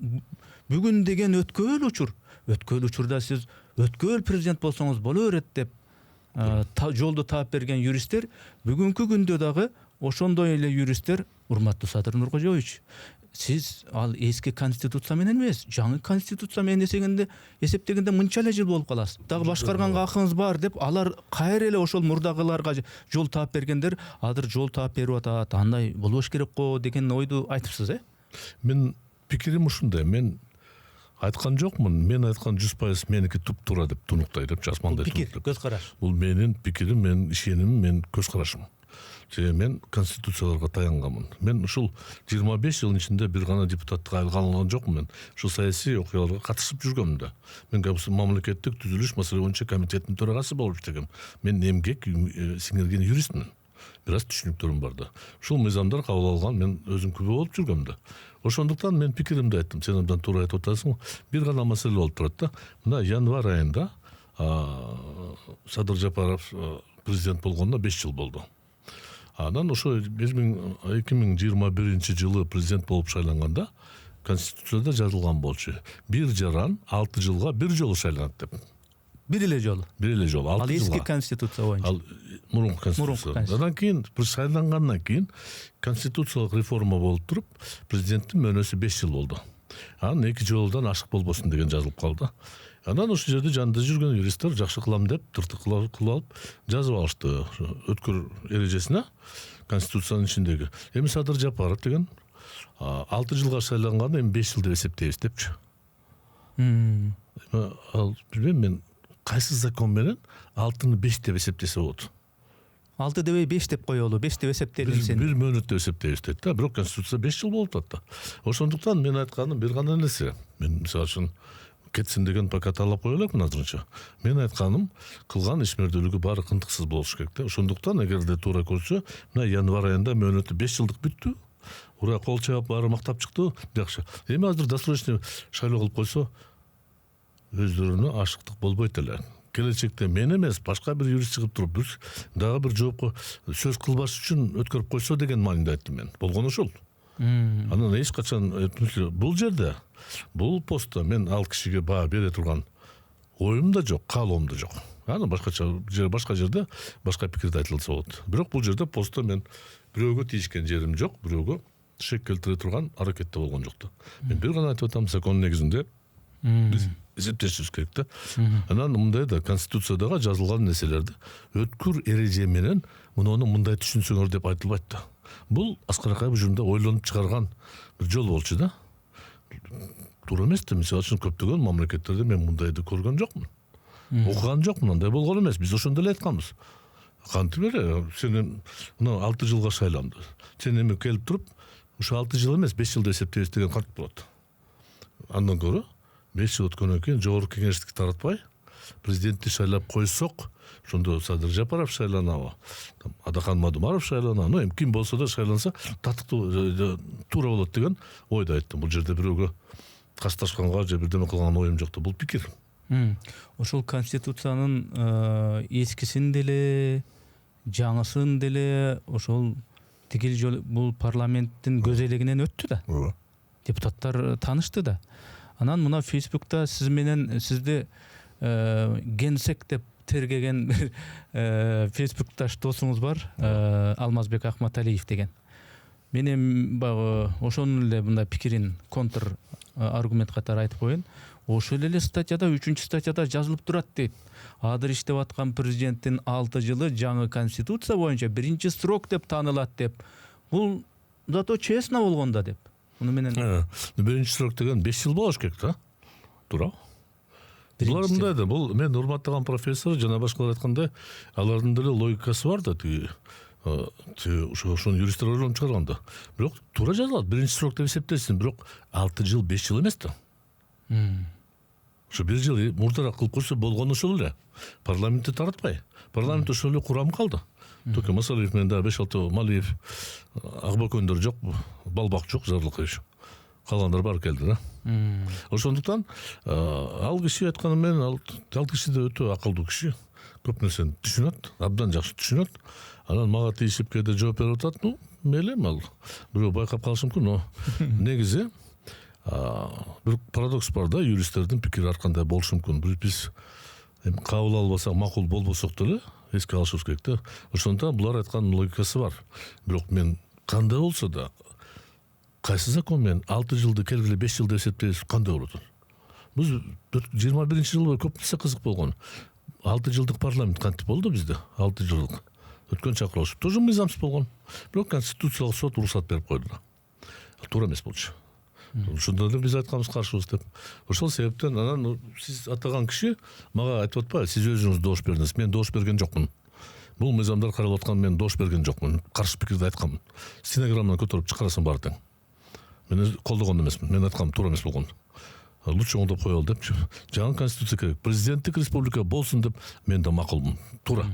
бүгүн деген өткөл учурда сиз өткөл президент болсоңуз боло берет деп жолду таап берген юристтер бүгүнкү күндө дагы ошондой эле юристтер. Урматтуу Садыр Нуркожоевич, сиз ал эски конституция менен эмес, жаңы конституция менен эсептегенде мынча эле жыл болуп каласыз. Дагы башкарганга акыңыз бар деп алар кайра эле ошол мурдагыларга жол таап бергендер азыр жол таап берип атат. Андай болбош керек го деген ойду айтыпсыз, Мен пикирим ушундай. Мен айткан жокмун. Мен айткан 100% меники туп-туура деп тунуктай деп жазмандай. Пикир, көз караш. Бул менин пикирим, менин ишенимим, менин көз карашым. Мен конституцияларга таянганмын. Мен ушул 25 жылдын ичинде бир гана депутаттыкка алган жокмун мен. Ушул саясий окуяларга катышып жүргөм да. Мен мамлекеттик түзүлүш маселе боюнча комитеттин төрагасы болуп иштегем. Мен эмгек сиңирген юристмин. Бир аз түшүнүктөрүм бар да. Ушул мыйзамдар кабыл алган, мен өзүм күбө болуп жүргөм да. Ошондуктан мен пикиримди айттым. Сен абдан туура айтып атасың. Бир гана маселе болуп турат да. Мына январь айында Садыр Жапаров президент болгонуна 5 жыл болду. Анан ошо 2021 жылы президент болуп шайланганда конституцияда жазылган болчу. Бир жаран 6 жылга 1 жолу шайланат деп. Бир эле жолу. 6 жылга. Ал эски конституция боюнча. Ал мурунку конституция. Андан кийин бир шайлангандан кийин конституциялык реформа болуп туруп, президенттин мөөнөсү 5 жыл болду. Анан 2 жылдан ашык болбосун деген жазылып калды. Анан ошол жерде жанында жүргөн юристтер жакшы кылам деп тыртык кылып алып жазып алышты өткөр эрежесине конституциянын ичиндеги. Эми Садыр Жапаров деген 6 жылга шайланганда эми 5 жыл деп эсептейбиз депчи. Ал билбейм мен кайсы закон менен 6-ны 5 деп эсептесе болот. 6 дебей 5 деп коелу, 5 деп эсептелинсин. Бир мөөнөт деп эсептейбиз дейт да, бирок конституция 5 жыл болуп атат да. Ошондуктан мен айтканым бир гана нерсе. Мен мисалы үчүн кетсин деген пока талап кое элекмин азырынча. Мен айтканым, кылган ишмердүүлүгү баары кынтыксыз болуш керек да. Ошондуктан эгерде туура көрсө, мына январь айында мөөнөтү 5 жылдык бүттү. Ура кол чаап баары мактап чыкты, жакшы. Эми азыр досрочный шайлоо кылып койсо, өздөрүнө ашыктык болбойт эле. Келечекте мен эмес, башка бир юрист чыгып туруп, дагы бир жоопко сөз кылбаш үчүн өткөрүп койсо деген маанинде айттым мен. Болгону ушул. Анан эч качан бул жерде, бул постто мен ал кишиге баа бере турган оюм да жок, каалоом да жок. Аны башка жерде башка пикирде айтылса болот. Бирок бул жерде постто мен бирөөгө тийишкен жерим жок, бирөөгө шек келтире турган аракетте болгон жок да. Мен бир гана айтып атам, закон негизинде биз эсептешибиз керек да. Анан мындай да конституциядагы жазылган нерселерди өткүр эреже менен муну мындай түшүнсөңөр деп айтылбайт да. Бул Аскар Акаев ушунда ойлонуп чыгарган бир жол болчу да. Туура эмес да. Мисалы үчүн көптөгөн мамлекеттерде мен мындайды көргөн жокмун. Окуган жокмун, андай болгон эмес. Биз ошондо эле айтканбыз. Кантип эле сен мына 6 жылга шайланды. Сен эми келип туруп, ушу 6 жыл эмес, 5 жылда эсептейбиз деген кантип болот? Андан көрө 5 жыл өткөндөн кийин жогорку кеңештикти таратпай, президентти шайлап койсок, ошондо Садыр Жапаров шайланабы, Адахан Мадумаров шайланабы, ну эми ким болсо да шайланса татыктуу туура болот деген ойду айттым. Бул жерде бирөөгө касташканга же бирдеме кылган оюм жок да, бул пикир. Ошол конституциянын эскисин деле, жаңысын деле ошол тигил жол бул парламенттин көзөйлөгүнөн өттү да. Депутаттар таанышты да. Анан мына Facebook'та сиз менен сизди генсек деп тергеген Facebook'таш досуңуз бар, Алмазбек Акматалиев деген. Мен эми баягы ошонун эле мындай пикирин контр аргумент катары айтып коеюн. Ошол эле статьяда 3-чү статьяда жазылып турат дейт. Азыр иштеп аткан президенттин 6 жылы жаңы конституция боюнча биринчи срок деп таанылат деп. Бул зато честно болгондо деп. Муну менен биринчи срок деген 5 жыл болуш керек да. Туура. Булар мындай да, бул мен урматтаган профессор жана башкалар айткандай, алардын деле логикасы бар да, ошону юристтер ойлонуп чыгарган да. Бирок туура жазылат, биринчи срок деп эсептелсин, бирок 6 жыл 5 жыл эмес да. Ошо 1 жыл мурдараак кылып койсо болгону ошол эле. Парламентти таратпай. Парламент ошол эле курам калды. Только Масалиев менен да 5-6 Малиев, Акбөкөндөр жок, Балбак жок, Жарлыкаев. Калгандар бар келди да. Ошондуктан ал киши айтканы менен ал киши да өтө акылдуу киши. Көп нерсени түшүнөт, абдан жакшы түшүнөт. Анан мага тийишип кээде жооп берип атат. Ну, мейли, ал бирөө байкап калышы мүмкүн, но негизи бир парадокс бар да, юристтердин пикири ар кандай болушу мүмкүн. Биз эми кабыл албасак, макул болбосок деле эске алышыбыз керек да. Ошондо булар айткан логикасы бар. Бирок мен кандай болсо да, кайсы закон менен 6 жылды келгиле 5 жылда эсептейбиз, кандай болот? Биз 21-жылы көп нерсе кызык болгон. 6 жылдык парламент кантип болду бизде? 6 жылдык. Өткөн чакырылыш тоже мыйзамсыз болгон. Бирок конституциялык сот уруксат берип койду. Туура эмес болчу. Ошондо эле биз айтканбыз каршыбыз деп. Ошол себептен анан сиз атаган киши мага айтып атпайбы, сиз өзүңүз добуш бердиңиз. Мен добуш берген жокмун. Бул мыйзамдар каралып аткан, мен добуш берген жокмун. Каршы пикирди айтканмын. Стенограмманы көтөрүп чыгарасың баары тең. Мен колдогон эмесмин. Мен айткам туура эмес болгон. Лучше оңдоп коелу деп. Жаңы конституция керек. Президенттик республика болсун деп мен да макулмун. Туура.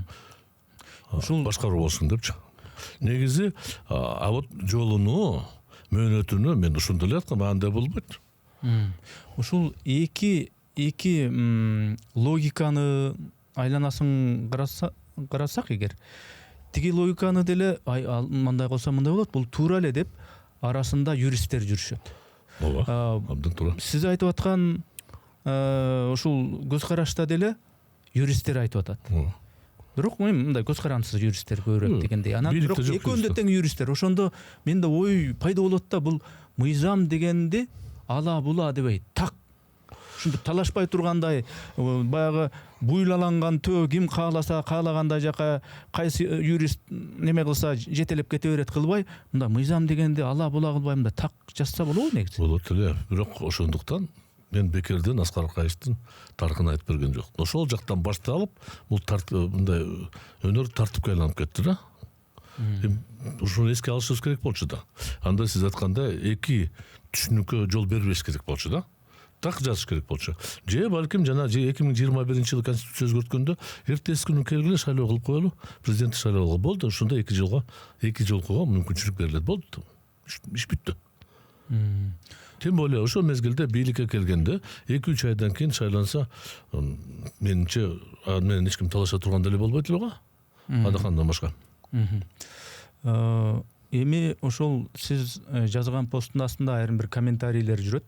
Ушул башкаруу болсун депчи. Негизи вот жолуну, мөөнөтүнү мен ошондо эле айткам, андай болбойт. Ушул эки логиканы айланасын карасак эгер, тиги логиканы деле мындай кылса мындай болот, бул туура эле деп арасында юристтер жүрүшөт. Ооба, абдан туура. Сиз айтып аткан ушул көз карашта деле юристтер айтып атат. Бирок мындай көз карандысыз юристтер көбүрөөк дегендей. Анан бирок экөөндө тең юристтер. Ошондо менде ой пайда болот да, бул мыйзам дегенди ала була дебей, так ушинтип талашпай тургандай, баягы буйлаланган төө ким кааласа каалагандай жака кайсы юрист неме кылса жетелеп кете берет кылбай, мында мыйзам дегенди ала була кылбай мында так жазса болобу негизи? Болот эле. Бирок ошондуктан мен бекерден Аскар Акаевдин тарыхын айтып берген жок. Ошол жактан башталып, бул мындай өнөр тартипке айланып кетти да. Ушуну эске алышыбыз керек болчу да. Анда сиз айткандай эки түшүнүккө жол бербеш керек болчу да. так жазыш керек болчу. Же балким жана 2021-жылы конституция өзгөрткөндө эртеси күнү келгиле шайлоо кылып коелу, президенттик шайлоо болду. Ошондо 2 жолкуга мүмкүнчүлүк берилет болду. Иш бүттү. Тем более ошол мезгилде бийликке келгенде 2-3 айдан кийин шайланса, менимче менен эч ким талаша турган деле болбойт эле го. Адакандан башка. Эми ошол сиз жазган посттун астында айрым бир комментарийлер жүрөт.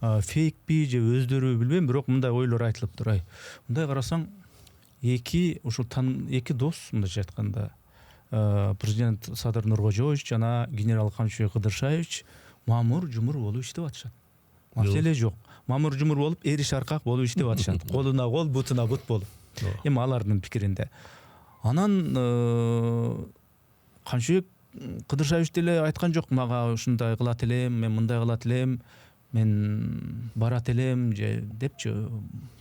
Фейкпи же өздөрү билбейм, бирок мындай ойлор айтылып турай. Мындай карасаң, эки дос, мындайча айтканда, президент Садыр Нуркожоевич жана генерал Камчыбек Кыдыршаевич мамур-жумур болуп иштеп атышат. Маселе жок. Мамур-жумур болуп, эриш аркак болуп иштеп атышат. Колуна кол, бутуна бут болуп. Эми алардын пикиринде. Анан Камчыбек Кыдыршаевич деле айткан жок, мага ушундай кылат элем, мен мындай кылат элем, мен барат элем же депчи,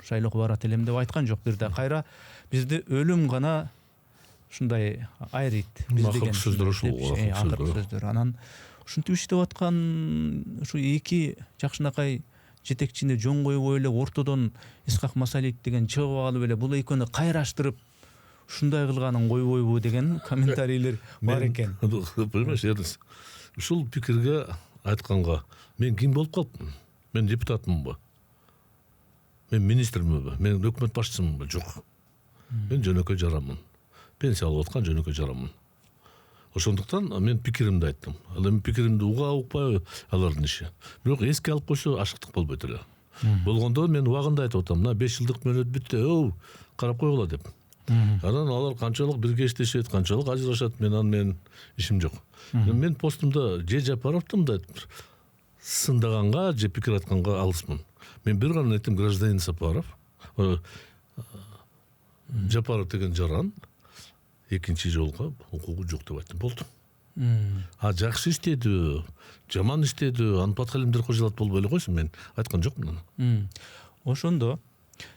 шайлоого барат элем деп айткан жок. Бирде кайра бизди өлүм гана ушундай айрыйт. Акыркы сөздөр ушул. Акыркы сөздөр. Анан ушинтип иштеп аткан ушу эки жакшынакай жетекчини жөн койбой эле ортодон Исхак Масалиев деген чыгып алып эле бул экөөнү кайраштырып ушундай кылганын койбойбу деген комментарийлер бар экен. Понимаешь, Эрнест, ушул пикирге айтканга мен ким болуп калыптмын? Мен депутатмынбы? Мен министрминби? Мен өкмөт башчысымынбы? Жок. Мен жөнөкөй жаранмын. Пенсия алып аткан жөнөкөй жаранмын. Ошондуктан мен пикиримди айттым. Ал эми пикиримди укпай алардын иши. Бирок эске алып койсо ашыктык болбойт эле. Болгондо мен убагында айтып атам, мына 5 жылдык мөөнөт бүттү, карап койгула деп. Анан алар канчалык бирге иштешет, канчалык ажырашат, менин ишим жок. Мен постумда же Жапаровдун да сындаганга же пикир айтканга алысмын. Мен бир гана айттым, гражданин Сапаров, Жапаров деген жаран экинчи жолго укугу жок деп айттым, болду. Жакшы иштеди, жаман иштеди, аны Подхалимдер кожолот болбой эле койсун, мен айткан жокмун аны. Ошондо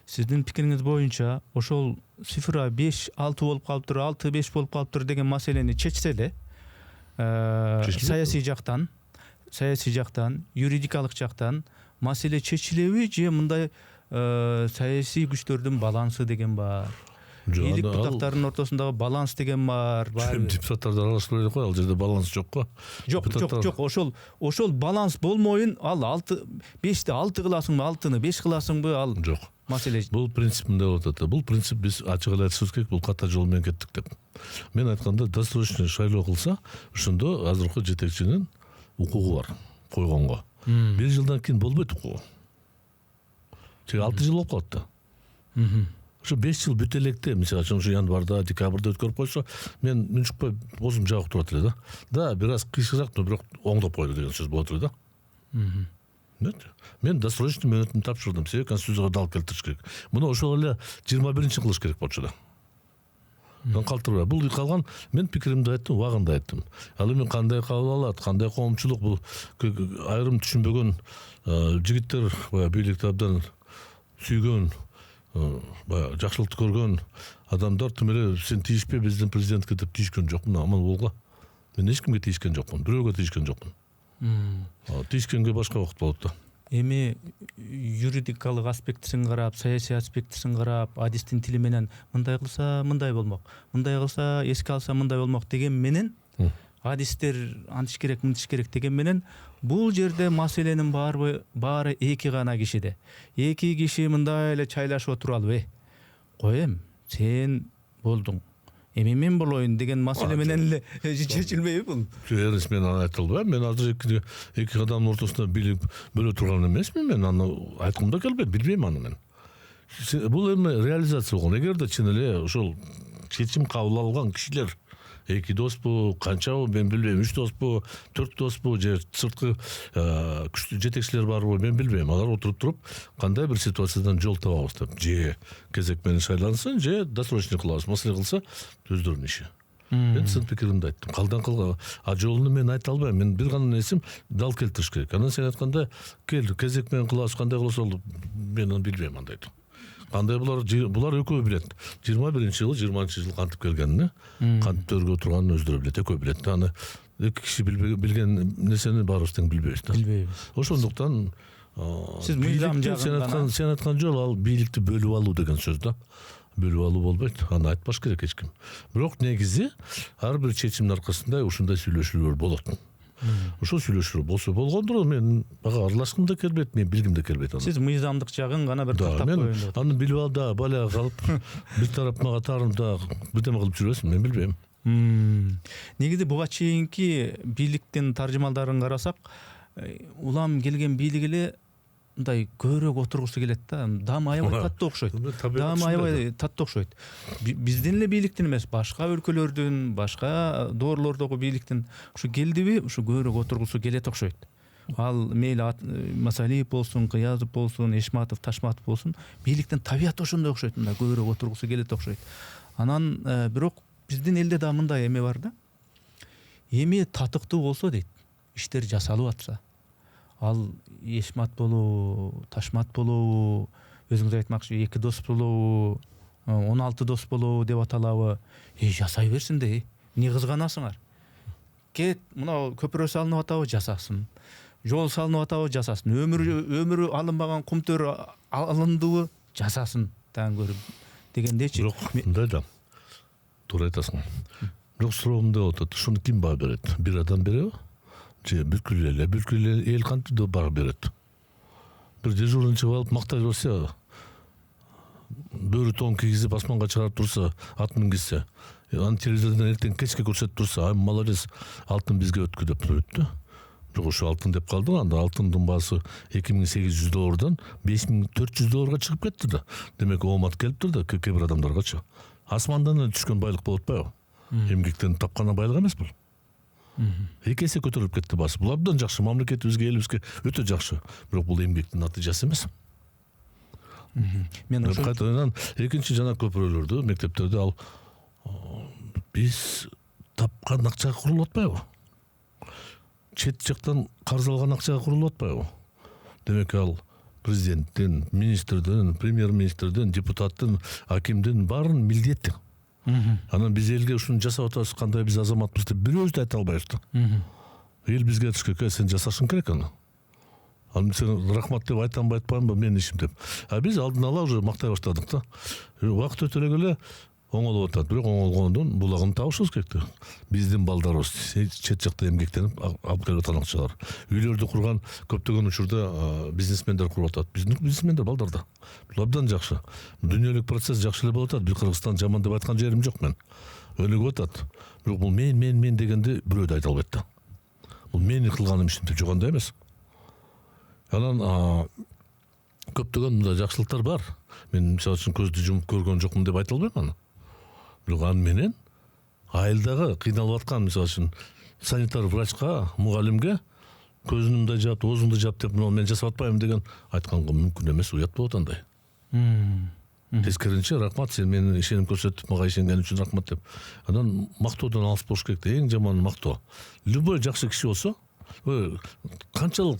сиздин пикириңиз боюнча ошол цифра 5-6 болуп калыптыр, 6-5 болуп калыптыр деген маселени чечсе эле, саясий жактан, юридикалык жактан маселе чечилеби же мындай саясий күчтөрдүн балансы деген бар? Бийлик бутактарынын ортосундагы баланс деген бар. Депутаттарды аралаштырып элек кой, ал жерде баланс жок го. Жок. Ошол баланс болмоюн, ал 5-ти 6 кыласыңбы, 6-ны 5 кыласыңбы, ал жок. Маселе. Бул принцип мындай болуп атат. Бул принцип биз ачык эле айтышыбыз керек, бул ката жол менен кеттик деп. Мен айтканда досрочный шайлоо кылса, ошондо азыркы жетекчинин укугу бар койгонго. 1 жылдан кийин болбойт укугу. 6 жыл болуп калат да. Ошо 5 жыл бүтө электе, мисалы ошо январда, декабрда өткөрүп койсо, мен мүнчүкпөй бозум жагып турат эле да. Да, бир аз кыйшыраак, но бирок оңдоп койду деген сөз болот эле да. Мен досрочный мөөнөтүн тапшырдым, себеби конституцияга дал келтириш керек. Муну ошол эле 21-чи кылыш керек болчу да. Калтырбай. Бул калган, мен пикиримди айттым, убагында айттым. Ал эми кандай кабыл алат, кандай коомчулук, бул айрым түшүнбөгөн жигиттер, бийликти абдан сүйгөн, жакшылыкты көргөн адамдар тим эле сен тийишпе биздин президентке деп тийишкен жокмун, аман болго. Мен эч кимге тийишкен жокмун, бирөөгө тийишкен жокмун. Тийишкенге башка убакыт болот да. Эми юридикалык аспектисин карап, саясий аспектисин карап, адистин тили менен мындай кылса мындай болмок, мындай кылса эске алса мындай болмок деген менен, адистер антиш керек, мынтиш керек деген менен, бул жерде маселенин баары эки гана кишиде. Эки киши мындай эле чайлашып отуралбы? Коем, сен болдуң, эми мен болоюн деген маселе менен эле чечилбейби бул? Эрнест, мен аны айта албайм. Мен азыр эки адамдын ортосунда бийлик бөлө турган эмесмин. Мен аны айткым да келбейт, билбейм аны мен. Бул эми реализация болгон. Эгерде чын эле ошол чечим кабыл алган кишилер эки доспу, канчабы мен билбейм, 3 доспу, 4 доспу же сырткы күчтүү жетекчилер барбы мен билбейм. Алар отуруп туруп кандай бир ситуациядан жол табабыз деп, же кезек менен шайлансын, же досрочный кылабыз. Маселе кылса өздөрүнүн иши. Мен сен пикиримди айттым. Калдан кылга, жолуну мен айта албайм. Мен бир гана нерсем дал келтириш керек. Анан сен айтканда, кел кезек менен кылабыз, кандай кылса болду, мен аны билбейм андайды. Кандай булар экөө билет. 21-жылы, 20-жылы кантип келгенин, кантип төргө турганын өздөрү билет, экөө билет. Аны эки киши билген нерсени баарыбыз тең билбейбиз да. Ошондуктан Сиз мыйзам жагын сен айткан жол ал бийликти бөлүп алуу деген сөз да. Бөлүп алуу болбойт. Аны айтпаш керек эч ким. Бирок негизи ар бир чечимдин аркасында ушундай сүйлөшүүлөр болот. Ошол сүйлөшүүлөр болсо болгондур. Мен ага аралашкым да келбейт, мен билгим да келбейт аны. Сиз мыйзамдык жагын гана бир тактап коеюн деп. Аны билип ал да балага калып бир тарап мага таарымда бирдеме кылып жүрөсүң, мен билбейм. Негизи буга чейинки бийликтин таржымалдарын карасак, улам келген бийлик эле мындай көбүрөөк отургусу келет да. Даам аябай таттуу окшойт. Даам аябай таттуу окшойт. Биздин эле бийликтин эмес, башка өлкөлөрдүн, башка доорлордогу бийликтин ушу келдиби, ушу көбүрөөк отургусу келет окшойт. Ал мейли Масалиев болсун, Кыязов болсун, Эшматов, Ташматов болсун, бийликтин табияты ошондой окшойт, мындай көбүрөөк отургусу келет окшойт. Анан бирок биздин элде да мындай эме бар да. Эми татыктуу болсо дейт, иштер жасалып атса, ал Эшмат болобу, Ташмат болобу, өзүңүз айтмакчы 2 дос болобу, 16 дос болобу деп аталабы, жасай берсин де, эмне кызганасыңар? Кет, мына көпүрө салынып атабы, жасасын. Жол салынып атабы, жасасын. Өмүрү алынбаган кумтөр алындыбы, жасасын. Таң көрүп дегендечи. Бирок мындай да. Туура айтасың. Бирок суроомдо отот, ушуну ким баа берет? Бир адам береби? Же бүткүл эл кантип баа берет? Бир дежурный чыгып алып мактай берсе, бөрү тон кийгизип асманга чыгарып турса, ат мингизсе, аны телевизордон эртең кечке көрсөтүп турса, ай молодец, алтын бизге өткү деп турат да. Бирок ошо алтын деп калды, анда алтындын баасы $2800 $5400 чыгып кетти да. Демек оомат келиптир да кээ бир адамдаргачы. Асмандан эле түшкөн байлык болуп атпайбы? Эмгектен тапкан байлык эмес бул. Эки эсе көтөрүлүп кетти баасы. Бул абдан жакшы, мамлекетибизге, элибизге өтө жакшы. Бирок бул эмгектин натыйжасы эмес. Мен ошо экинчи жана көпүрөлөрдү, мектептерде ал биз тапкан акчага курулуп атпайбы? Чет жактан карыз алган акчага курулуп атпайбы? Демек ал президенттин, министрдин, премьер-министрдин, депутаттын, акимдин баарын милдети. Анан биз элге ушуну жасап атабыз, кандай биз азаматпыз деп бирөөбүз да айта албайбыз да. Эл бизге айтышкы, сен жасашың керек аны. Аны сен рахмат деп айтамбы, айтпаймбы, менин ишим деп. А биз алдын ала уже мактай баштадык да. Убакыт өтө эле оңолуп атат, бирок оңолгондон булагын табышыбыз керек да. Биздин балдарыбыз чет жакта эмгектенип алып келип аткан акчалар. Үйлөрдү курган көптөгөн учурда бизнесмендер куруп атат. Биздин бизнесмендер балдарда. Бул абдан жакшы. Дүйнөлүк процесс жакшы эле болуп атат. Бир Кыргызстан жаман деп айткан жерим жок мен. Өнүгүп атат. Бирок бул мен дегенди бирөө да айта албайт да. Бул менин кылганым ишин деп жогондой эмес. Анан көптөгөн мындай жакшылыктар бар. Мен мисалы үчүн көздү жумуп көргөн жокмун деп айта албайм аны. Бирок аны менен айылдагы кыйналып аткан, мисалы үчүн санитар врачка, мугалимге көзүн мындай жап, оозунду жап деп мен жасап атпайм деген айтканга мүмкүн эмес, уят болот андай. Тескеринче рахмат, сен менин ишеним көрсөтүп, мага ишенгени үчүн рахмат деп. Анан мактоодон алыс болуш керек да, эң жаманы мактоо. Любой жакшы киши болсо, канчалык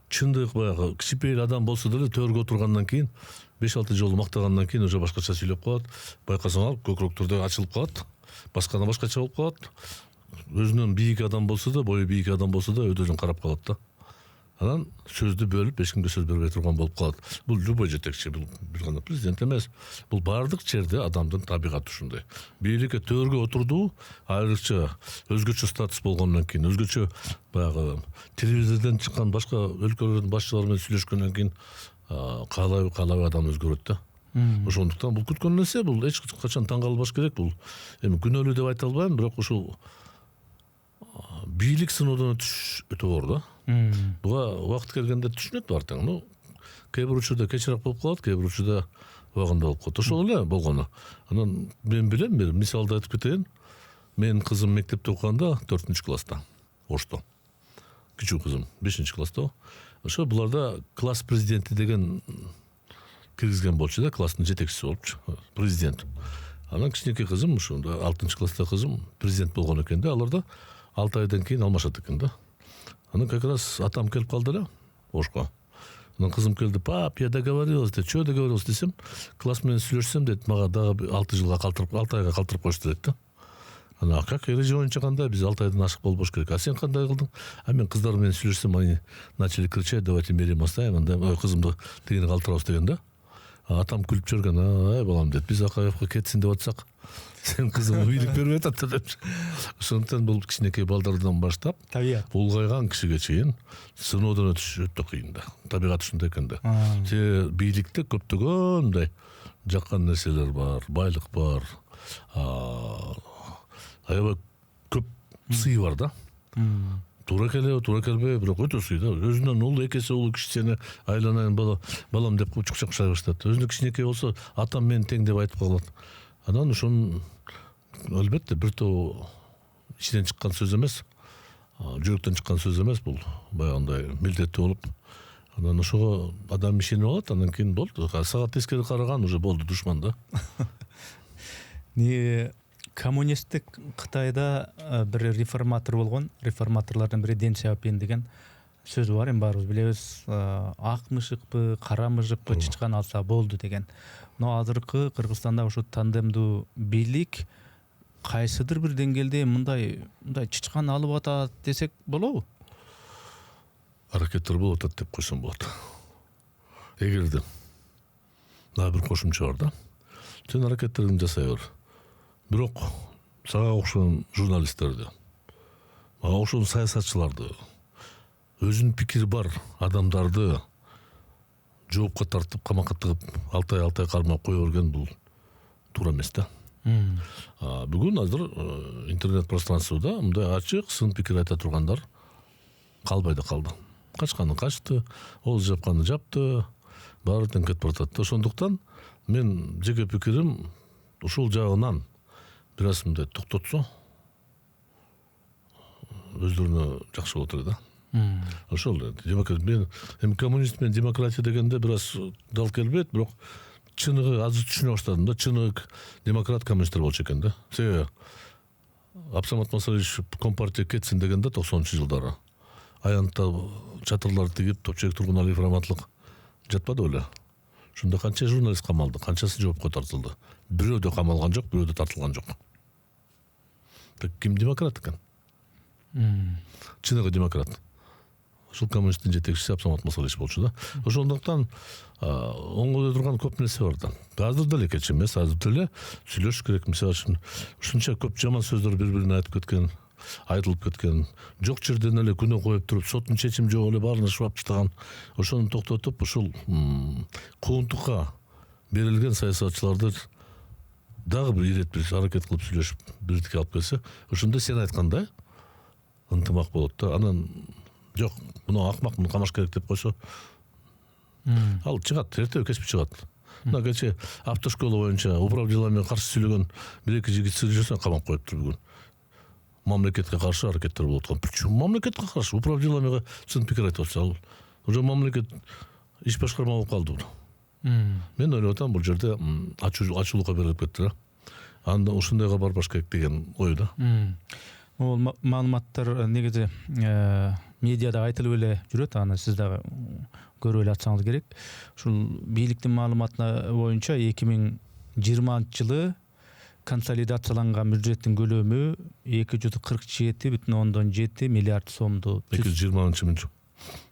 чындык баягы кичипейил адам болсо деле төргө отургандан кийин 5-6 жолу мактагандан кийин уже башкача сүйлөп калат. Байкасаң алып көкүрөктөрдө ачылып калат. Башкана башкача болуп калат. Өзүнөн бийик адам болсо да, бою бийик адам болсо да өдөрүн карап калат да. Анан сөздү бөлүп, эч кимге сөз бербей турган болуп калат. Бул любой жетекчи, бул бир гана президент эмес. Бул бардык жерде адамдын табигаты ушундай. Бийликке төргө отурду, айрыкча өзгөчө статус болгондон кийин, өзгөчө баягы телевизордон чыккан башка өлкөлөрдүн башчылары менен сүйлөшкөндөн кийин каалай адам өзгөрөт да. Ошондуктан бул күткөн нерсе, бул эч качан таң калбаш керек. Бул эми күнөөлүү деп айта албайм, бирок ушул бийлик сыноодон өтүш өтө оор да. Буга убакыт келгенде түшүнөт бартаң. Кээ бир учурда кечирээк болуп калат, кээ бир учурда убагында болуп калат. Ошол эле болгону. Анан мен билем, бир мисалды айтып кетейин. Менин кызым мектепте окуганда 4-класста, Ошто. Кичүү кызым 5-класста. Ошо буларда класс президенти деген киргизген болчу да, класстын жетекчиси болупчу, президент. Анан кичинекей кызым, ошондо 6-класста кызым президент болгон экен да, аларда 6 айдан кийин алмашат экен да. Анан как раз атам келип калды эле Ошко. Анан кызым келди, пап, я договорилась, деп, чё договорилась десем, класс менен сүйлөшсөм дейт, мага дагы 6 айга калтырып коюшту дейт да. Ана как эреже боюнча кандай биз 6 айдан ашык болбош керек. А сен кандай кылдың? А мен кыздар менен сүйлөшсөм, они начали кричать: давайте мерим оставим, анда ой кызымды тигине калтырабыз деген да. Атам күлүп жүргөн: ай балам деп, биз Акаевка кетсин деп атсак, сен кызыңа бийлик бербей атат деп. Ошондуктан бул кичинекей балдардан баштап табият улгайган кишиге чейин сыноодон өтүш өтө кыйын да. Табигат ушундай экен да. Се бийликте көптөгөн мындай жаккан нерселер бар, байлык бар. Аябай көп сый бар да. Туура келеби, туура келбей, бирок өтө сый да. Өзүнөн ул экеси улуу киши сени айланайын балам деп кучкучакшай баштайт. Өзүнө кичинекей болсо атам менен тең деп айтып калат. Анан ошон албетте бир тоо ичинен чыккан сөз эмес, жүрөктөн чыккан сөз эмес, бул баягындай милдеттүү болуп, анан ошого адам ишенип алат, анан кийин болду. Сага тескери караган уже болду душман да. Коммунисттик Кытайда бир реформатор болгон, реформаторлордун бири Дэн Сяопин деген сөзү бар, эми баарыбыз билебиз. Ак мышыкпы, кара мышыкпы чычкан алса болду деген. Но азыркы Кыргызстанда ошо тандемдүү бийлик кайсыдыр бир деңгээлде мындай чычкан алып атат десек болобу? Аракеттер болуп атат деп койсом болот. Эгерде дагы бир кошумча бар да. Сен аракеттериңди жасай бер. Бирок сага окшогон журналисттерди, мага окшогон саясатчыларды, өзүнүн пикири бар адамдарды жоопко тартып, камакка тыгып, 6 ай кармап кое берген бул туура эмес да. Бүгүн азыр интернет пространствода мындай ачык сын пикир айта тургандар калбай да калды. Качканы качты, ооз жапканы жапты, баары тең кетип баратат. Ошондуктан мен жеке пикирим ушул жагынан бир аз мындай токтотсо өздөрүнө жакшы болот эле да. Ошол мен эми коммунист менен демократия дегенде бир аз дал келбейт, бирок чыныгы азыр түшүнө баштадым да. Чыныгы демократ коммунисттер болчу экен да. Себеби Абсамат Масалович Компартия кетсин дегенде 90-жылдары аянтта чатырлар тигип, топчек тургун Алиев Раматлык жатпады беле. Ошондо канча журналист камалды, канчасы жоопко тартылды. Бирөө да камалган жок, бирөө да тартылган жок. Ким демократ экен? Чыныгы демократ. Ушул коммунисттин жетекчиси Абсамат Масалович болчу да. Ошондуктан оңгодой турган көп нерсе бар да. Азыр деле кеч эмес, азыр деле сүйлөшүш керек. Мисалы үчүн ушунча көп жаман сөздөр бири-бирине айтып кеткен, айтылып кеткен, жок жерден эле күнөө коюп туруп, соттун чечими жок эле баарына шыбап таштаган. Ошону токтотуп, ушул кууntукка берилген саясатчыларды дагы бир ирет бир аракет кылып сүйлөшүп, бирдикке алып келсе, ошондо сен айткандай ынтымак болот да. Анан жок, муну акмак, муну камаш керек деп койсо, ал чыгат, эртеби кечпи чыгат. Мына кече автошкола боюнча управ делами каршы сүйлөгөн бир-эки жигит сүйлөсө камап коюптур бүгүн. Мамлекетке каршы аракеттер болуп аткан. Почему мамлекетке каршы? Управ делами сын пикир айтып атса, ал уже мамлекет иш башкарма болуп калды. Мен ойлоп атам, бул жерде ачуулукка берилип кетти да. Анда ушундайга барбаш керек деген ой да. Ол маалыматтар негизи медиада айтылып эле жүрөт, аны сиз дагы көрүп эле атсаңыз керек. Ушул бийликтин маалыматына боюнча 2020-жылы консолидацияланган бюджеттин көлөмү 247,7 миллиард сомду. 220-мынчы.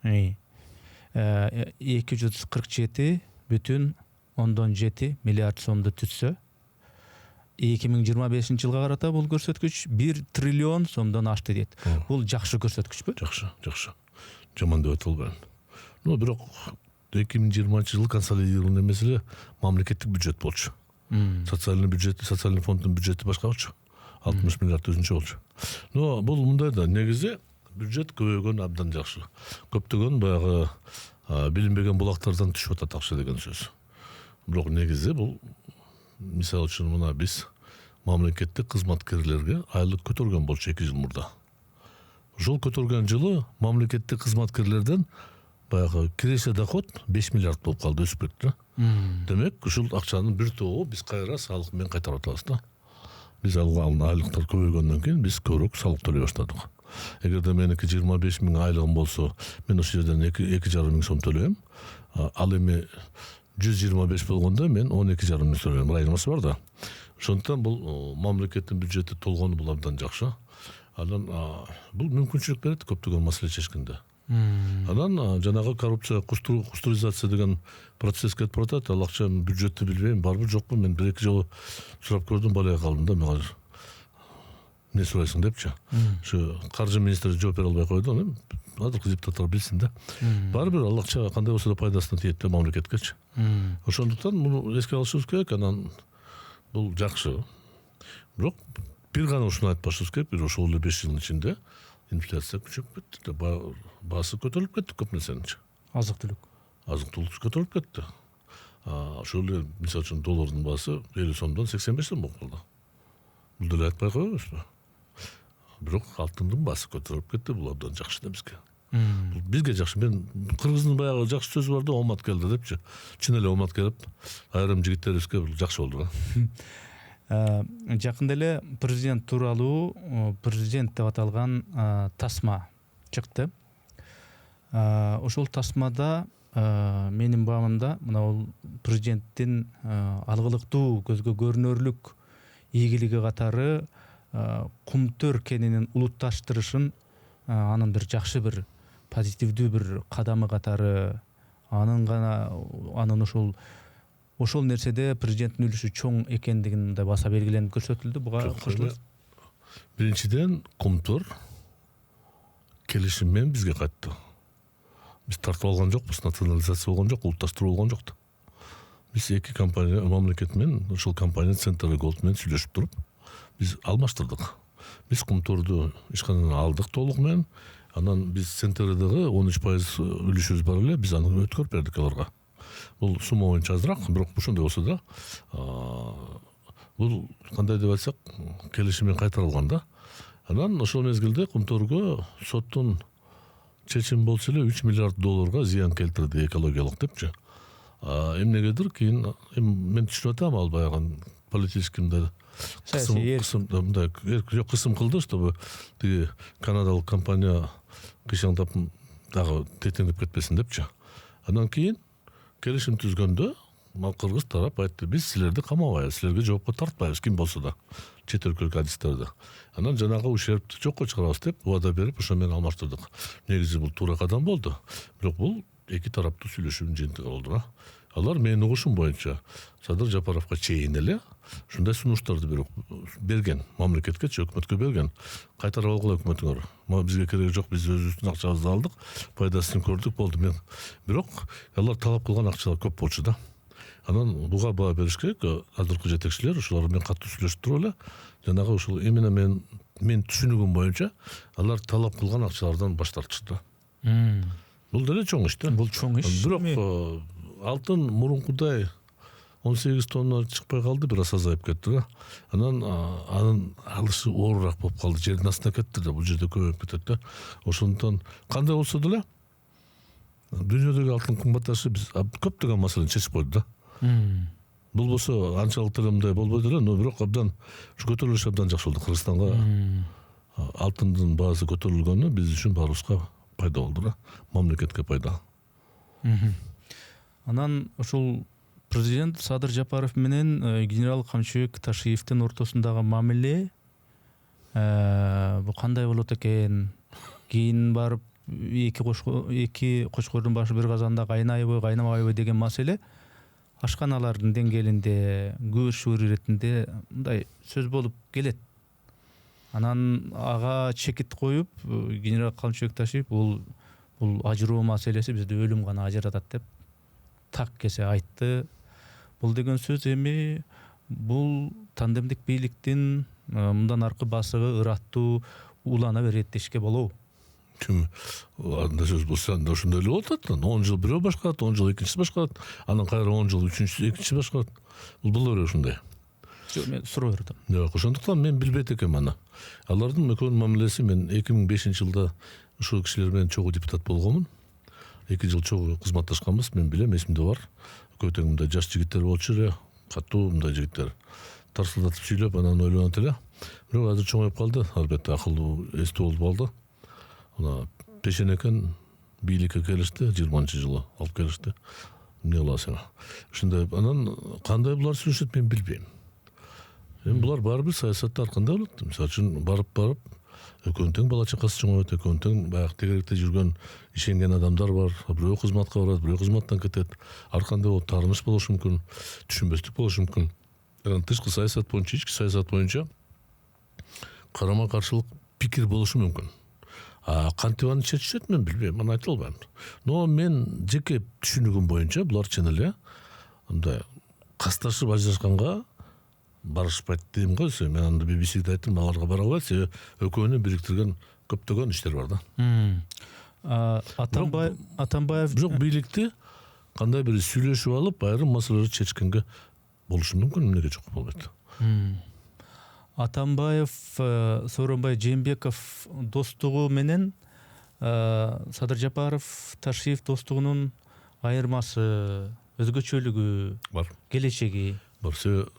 247,7 миллиард сомду түзсө, 2025-жылга карата бул көрсөткүч 1 триллион сомдон ашты дейт. Бул жакшы көрсөткүчпү? Жакшы. Жаман деп айта албайм. Но бирок 2020-жылы консолидированный эмес эле мамлекеттик бюджет болчу. Социальный бюджет, социальный фонддун бюджети башка болчу. 60 миллиард өзүнчө болчу. Но бул мындай да, негизи бюджет көбөйгөн абдан жакшы. Көптөгөн баягы билинбеген булактардан түшүп атат акча деген сөз. Бирок негизи бул, мисалы үчүн мына биз мамлекеттик кызматкерлерге айлык көтөргөн болчу 2 жыл мурда. Ошол көтөргөн жылы мамлекеттик кызматкерлерден баягы киреше доход 5 миллиард болуп калды, өсүп кетти. Демек, ушул акчанын бир тобу биз кайра салык менен кайтарып атабыз да. Биз алган айлыктар көбөйгөндөн кийин биз көбүрөөк салык төлөй баштадык. Эгерде меники 25 000 айлыгым болсо, мен ошол жерден 2,5 миң сом төлөйм. Ал эми 125 болгондо мен 12,5 миң төлөйм. Разницасы бар да. Ошондуктан бул мамлекеттин бюджети толгону бул абдан жакшы. Анан бул мүмкүнчүлүк берет көптөгөн маселе чечкенде. Анан жанагы коррупция, кустуризация деген процесс кетип баратат. Ал акча бюджетти билбейм, барбы жокпу. Мен 1-2 жолу сурап көрдүм, балага калдым да, мен азыр эмне сурайсың депчи. Ошо каржы министри жооп бере албай койду. Мен азыркы депутаттар билсин да. Баары бир ал акча кандай болсо да пайдасына тиет да мамлекеткечи. Ошондуктан муну эске алышыбыз керек. Анан бул жакшы. Бирок бир гана ушуну айтпашыбыз керек. Бир ошол эле 5 жылдын ичинде инфляция күчөп кетти. Баасы көтөрүлүп кетти көп нерсенин. Азык түлүк көтөрүлүп кетти. Ошол эле мисалы үчүн доллардын баасы 50 сомдон 85 сом болуп калды. Бул деле айтпай коебузбу? Бирок алтындын баасы көтөрүлүп кетти. Бул абдан жакшы да бизге. Бул бизге жакшы. Мен кыргыздын баягы жакшы сөзү бар да, омат келди депчи. Чын эле омат келип, айрым жигиттерибизге бул жакшы болду да. Жакында эле президент тууралуу президент деп аталган тасма чыкты. Ошол тасмада менин баамымда мына президенттин алгылыктуу, көзгө көрүнөрлүк ийгилиги катары кумтөр кенинин улутташтырышын, анын бир жакшы бир позитивдүү бир кадамы катары, анын ошол нерседе президенттин үлүшү чоң экендигин мындай баса белгиленип көрсөтүлдү. Буга кошулат. Биринчиден, кумтөр келишим менен бизге кайтты. Биз тартып алган жокпуз, национализация болгон жок, улутташтыруу болгон жок. Биз эки компания, мамлекет менен ошол компания Центр Голд менен сүйлөшүп туруп, биз алмаштырдык. Биз кумтөрдү ишкандан алдык толук менен. Анан биз Центрдагы 13% үлүшүбүз бар эле, биз аны өткөрүп бердик аларга. Бул сумма боюнча азыраак, бирок ошондой болсо да, бул кандай деп айтсак, келишим менен кайтарылган да. Анан ошол мезгилде кумтөргө соттун чечими болсо эле 3 миллиард долларга зыян келтирди экологиялык депчи. Эмнегедир кийин мен түшүнүп атам, ал баягы политический кысым кылды, чтобы тиги канадалык компания кыйшаңдап дагы тетеңдеп кетпесин депчи. Андан кийин келишим түзгөндө кыргыз тарап айтты, биз силерди камабайбыз, силерге жоопко тартпайбыз, ким болсо да, чет өлкөлүк адистерди. Анан жанагы ушербти жокко чыгарабыз деп убада берип, ошо менен алмаштырдык. Негизи бул туура кадам болду. Бирок бул эки тараптуу сүйлөшүүнүн жыйынтыгы болду. Алар менин угушум боюнча Садыр Жапаровго чейин эле ушундай сунуштарды берген, мамлекетке, өкмөткө берген. Кайтарып алгыла өкмөтүңөр. Бизге кереги жок, биз өзүбүздүн акчабызды алдык, пайдасын көрдүк, болду. Бирок алар талап кылган акчалар көп болчу да. Анан буга баа бериш керек. Азыркы жетекчилер ошолар менен катуу сүйлөшүп туруп эле, жанагы ушул эмне мен түшүнүгүм боюнча алар талап кылган акчалардан баш тартышты. Бул деле чоң иш да. Бул чоң иш. Бирок алтын мурункудай 18 тонна чыкпай калды, бир аз азайып кетти да. Анан анын алышы оорураак болуп калды, жердин астына кетти да, бул жерде көбөйүп кетет да. Ошондуктан кандай болсо деле дүйнөдөгү алтын кымбатташы биз көптөгөн маселени чечип койду да. Бул болсо анчалык деле мындай болбойт эле, но бирок абдан көтөрүлүш абдан жакшы болду. Кыргызстанга алтындын баасы көтөрүлгөнү биз үчүн баарыбызга пайда болду да, мамлекетке пайда. Анан ошол президент Садыр Жапаров менен генерал Камчыбек Ташиевдин ортосундагы мамиле бул кандай болот экен? Кийин барып эки кочкордун башы бир казанда кайнайбы, кайнабайбы деген маселе ашканалардын деңгээлинде, көбүшүр иретинде мындай сөз болуп келет. Анан ага чекит коюп, генерал Камчыбек Ташиев бул ажыроо маселеси бизди өлүм гана ажыратат деп так кесе айтты. Бул деген сөз эми бул тандемдик бийликтин мындан аркы басыгы ыраттуу улана берет дешке болобу? Анда сөз болсо анда ошондой эле болот. 10 жыл бирөө башкарат, 10 жыл экинчиси башкарат, анан кайра 10 жыл үчүнчүсү экинчиси башкарат. Бул боло берет ушундай. Жок, мен суроо бердим. Жок, ошондуктан мен билбейт экенмин аны. Алардын экөөнүн мамилеси, мен 2005-жылда ушул кишилер менен чогуу депутат болгонмун. 2 жыл чогуу кызматташканбыз, мен билем, эсимде бар. Көтөң мындай жаш жигиттер болчу эле, катуу мындай жигиттер. Тарсылдатып сүйлөп, анан ойлонот эле. Бирок азыр чоңоюп калды, албетте акылдуу, эстүү болуп калды. Ана Пешенекен бийликке келишти, 20-жылы алып келишти. Эмне кыласың? Ушундай, анан кандай булар сүйлөшөт мен билбейм. Эми булар баары бир саясатты арканда болот. Мисалы үчүн барып экөөнүн тең бала чакасы чоңойот, экөөнүн тең баягы тегеректе жүргөн ишенген адамдар бар. Бирөө кызматка барат, бирөө кызматтан кетет. Ар кандай болуп таарыныш болушу мүмкүн, түшүнбөстүк болушу мүмкүн. Анан тышкы саясат боюнча, ички саясат боюнча карама каршылык пикир болушу мүмкүн. Кантип аны чечишет мен билбейм, аны айта албайм. Но мен жеке түшүнүгүм боюнча булар чын эле мындай касташып ажырашканга барышпайт дейм го. Мен анда BBC'де айттым, аларга бара албайт, себеби экөөнү бириктирген көптөгөн иштер бар да. Атамбаев бирок бийликти кандай бир сүйлөшүп алып айрым маселелерди чечкенге болушу мүмкүн, эмнеге жок болбойт. Атамбаев, Сооронбай Жээнбеков достугу менен Садыр Жапаров, Ташиев достугунун айырмасы, өзгөчөлүгү Бар. Келечеги Бар. Себеби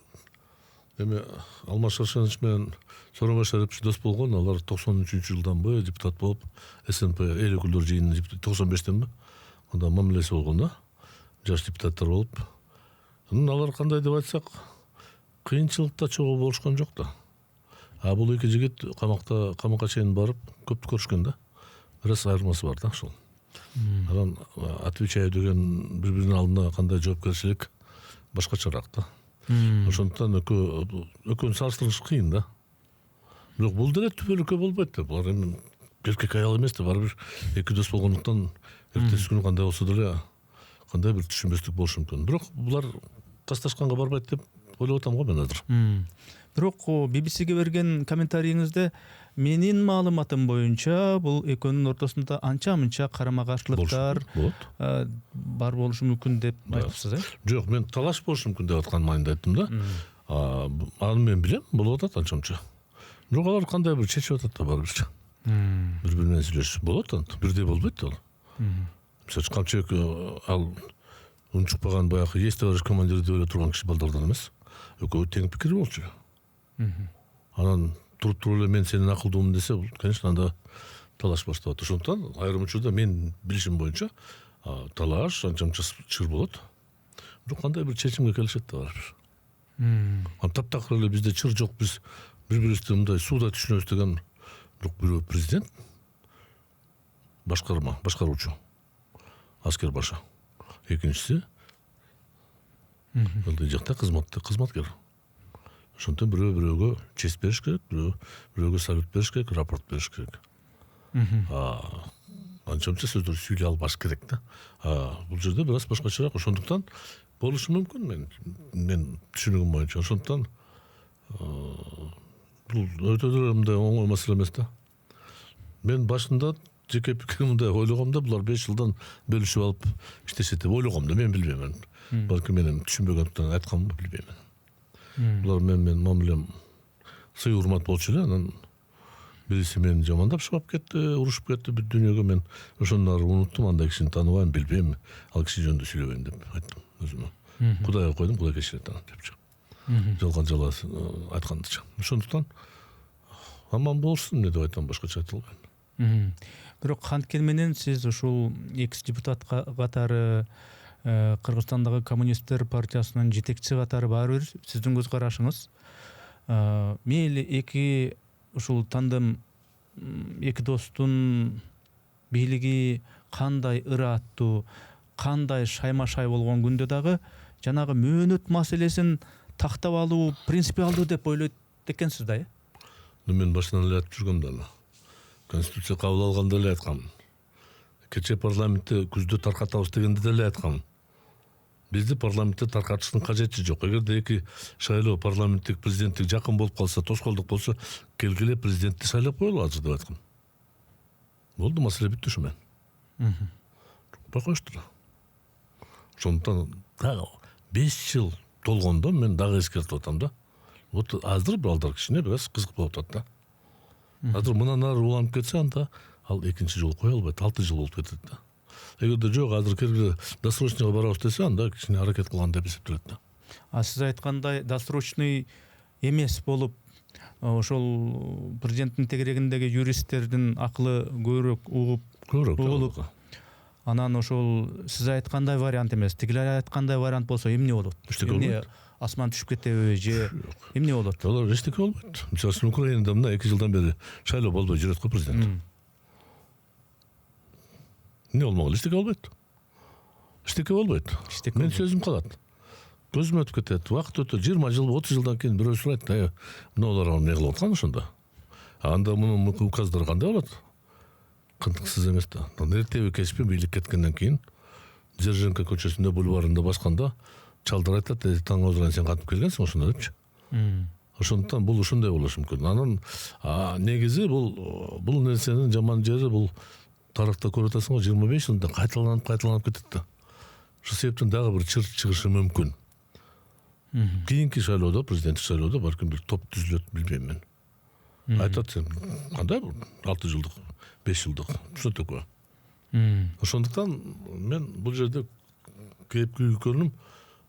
эми Алмаз Шаршенович менен Сооронбай Шарипович дос болгон. Алар 93-жылданбы депутат болуп, СНП эл өкүлдөр жыйынына 95-тенби анда мамилеси болгон да. Жаш депутаттар болуп. Алар кандай деп айтсак, кыйынчылыкта чогуу болушкан жок да. Бул эки жигит камакка чейин барып көп көрүшкөн да. Бир аз айырмасы бар да ошол. Анан отвечаю деген бири-биринин алдында кандай жоопкерчилик башкачараак да. Ошондуктан экөөнү салыштырыш кыйын да. Бирок бул деле түбөлүккө болбойт да. Булар эми эркек аял эмес да, баары бир эки дос болгондуктан эртеси күнү кандай болсо деле кандай бир түшүнбөстүк болушу мүмкүн. Бирок булар касташканга барбайт деп ойлоп атам го мен азыр. Бирок BBC'ге берген комментарийиңизде менин маалыматым боюнча бул экөөнүн ортосунда анча-мынча карама каршылыктар бар болушу мүмкүн деп айтыпсыз, Жок, мен талаш болушу мүмкүн деп аткан маанайда айттым да. Аны мен билем, болуп атат анча-мынча. Бирок алар кандай бир чечип атат да баары бир. Бири-бири менен сүйлөшүп болот, бирдей болбойт да ал. Мисалы үчүн Камчыбек ал унчукпаган баягы есть товарищ командир деп эле турган киши балдардан эмес. Экөө тең пикир болчу. Анан туруп эле мен сенин акылдуумун десе, конечно, анда талаш башталат. Ошондуктан айрым учурда мен билишим боюнча талаш анча-мынча чыр болот. Бирок кандай бир чечимге келишет да баары бир. Таптакыр эле бизде чыр жок, биз бири-бирибизди мындай сууда түшүнөбүз деген. Бирок бирөө президент, башкаруучу, аскер башы. Экинчиси ылдый жакта кызматкер. Ошондон бирөө-бирөөгө честь бериш керек, бирөөгө салют бериш керек, рапорт бериш керек. Анча-мынча сөздөр сүйлөй албаш керек да. Бул жерде бир аз башкачараак. Ошондуктан болушу мүмкүн мен түшүнүгүм боюнча. Ошондуктан бул өтө деле мындай оңой маселе эмес да. Мен башында жеке пикирим мындай ойлогом да, булар 5 жылдан бөлүшүп алып иштешет деп ойлогом да, мен билбейм. Балки мен түшүнбөгөндүктөн айтканмын, билбейм. Булар менен мамилем сый урмат болчу эле. Анан бириси мени жамандап чыгып кетти, урушуп кетти бүт дүйнөгө. Мен ошондон ары унуттум, андай кишини тааныбайм, билбейм. Ал киши жөнүндө сүйлөбөйм деп айттым өзүмө. Кудайга койдум, Кудай кечирет аны депчи. Жалган жалаа айткандычы. Ошондуктан аман болушун деп айтам, башкача айта албайм. Бирок канткен менен сиз ушул экс депутат катары Кыргызстандагы коммунисттер партиясынын жетекчи катары баары бир сиздин көз карашыңыз мейли эки ушул тандем эки достун бийлиги кандай ыраттуу, кандай шайма-шай болгон күндө дагы жанагы мөөнөт маселесин тактап алуу принципиалдуу деп ойлойт экенсиз да, Мен башынан эле айтып жүргөм да. Конституция кабыл алганда эле айткам. Кечээ парламентти күздө таркатабыз дегенде деле айткам. Бизди парламентте таркатыштын кажети жок. Эгерде эки шайлоо парламенттик президенттик жакын болуп калса, тоскоолдук болсо, келгиле президентти шайлап коелу азыр деп айткам. Болду, маселе бүттү ушу менен. Байкоюштур. Ошондуктан дагы 5 жыл толгондо мен дагы эскертип атам да. Вот азыр балдар кичине бир аз кызык болуп атат да. Азыр мындан ары уланып кетсе, анда ал экинчи жолу кое албайт, 6 жыл болуп кетет да. Эгерде жок, азыр келгиле досрочныйга барабыз десе, анда кичине аракет кылган деп эсептелет да. Сиз айткандай досрочный эмес болуп, ошол президенттин тегерегиндеги юристтердин акылы көбүрөөк угулуп, анан ошол сиз айткандай вариант эмес, тигилер айткандай вариант болсо эмне болот? Эмне асман түшүп кетеби же эмне болот? Алар эчтеке болбойт. Мисалы үчүн Украинада мына 2 жылдан бери шайлоо болбой жүрөт го президент. Эмне болмогул? Эчтеке болбойт. Эчтеке болбойт. Мен сөзүм калат. Көзүм өтүп кетет. Убакыт өтөт. 20 жыл, 30 жылдан кийин бирөө сурайт, мыналар эмне кылып аткан ошондо? Анда мунун указдары кандай болот? Кантыксыз эмес да. Эртеби кечпи бийлик кеткенден кийин Дзержинка көчөсүндө бульварында басканда чалдар айтат, таң озуран сен кантип келгенсиң ошондо депчи. Ошондуктан бул ушундай болушу мүмкүн. Анан негизи бул нерсенин жаман жери бул тарыхта көрүп атасың го 25 жылда кайталанып кетет да. Ошол себептен дагы бир чыр чыгышы мүмкүн. Кийинки шайлоодо, президенттик шайлоодо балким бир топ түзүлөт, билбейм мен. Айтат сен кандай бул 6 жылдык, 5 жылдык, что такое? Ошондуктан мен бул жерде кээп күйгөнүм,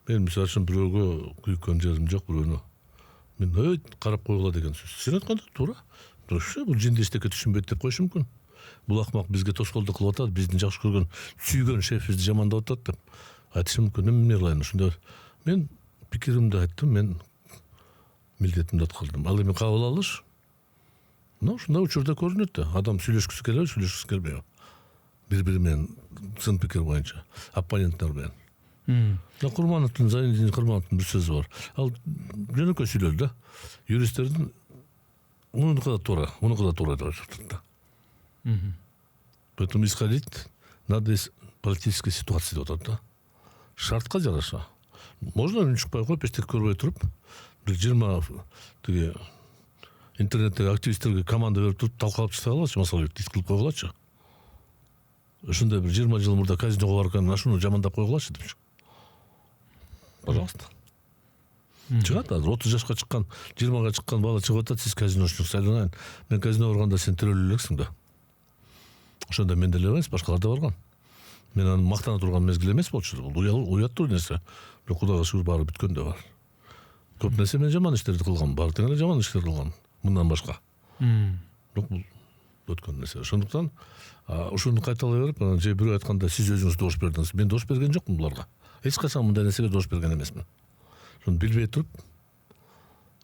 мен мисалы үчүн бирөөгө күйгөн жерим жок, бирөөнү мен карап койгула деген сөз. Сен айткандай туура. Бул жинди эчтеке түшүнбөйт деп коюшу мүмкүн. Бул акмак бизге тоскоолдук кылып атат, биздин жакшы көргөн, сүйгөн шефибизди жамандап атат деп айтышы мүмкүн. Эмне кылайын ошондо? Мен пикиримди айттым, мен милдетимди аткардым. Ал эми кабыл алыш ушундай учурда көрүнөт да. Адам сүйлөшкүсү келеби, сүйлөшкүсү келбейби. Бири-бири менен сын пикир боюнча, оппоненттер менен. Курмановдун, Зайниддин Курмановдун бир сөзү бар. Ал жөнөкөй сүйлөдү да. Юристтердин мунуку да туура деп айтат да. Поэтому исходить надо из политической ситуации деп атат да. Шартка жараша. Можно үн чыкпай коюп, эчтеке көрбөй туруп, бир 20 тиги интернеттеги активисттерге команда берип туруп талкалап чыгыш алачы, масала тит кылып койгулачы. Ошондой бир 20 жыл мурда казиного барган ашуну жамандап койгулачы депчи. Пожалуйста. Чыгат азыр 30 жашка чыккан, 20га чыккан бала чыгып атат, сиз казиночник сайланайын. Мен казино барганда сен төрөлүү элексиң да. Ошондо мен деле эмес, башкалар да барган. Мен аны мактана турган мезгил эмес болчу. Бул уяттуу нерсе. Бирок Кудайга шүгүр баары бүткөн да бар. Көп нерсе мен жаман иштерди кылгам, баары тең эле жаман иштер кылгам. Мындан башка. Бирок бул өткөн нерсе. Ошондуктан ушуну кайталай берип, анан же бирөө айтканда сиз өзүңүз добуш бердиңиз. Мен добуш берген жокмун буларга. Эч качан мындай нерсеге добуш берген эмесмин. Ошону билбей туруп,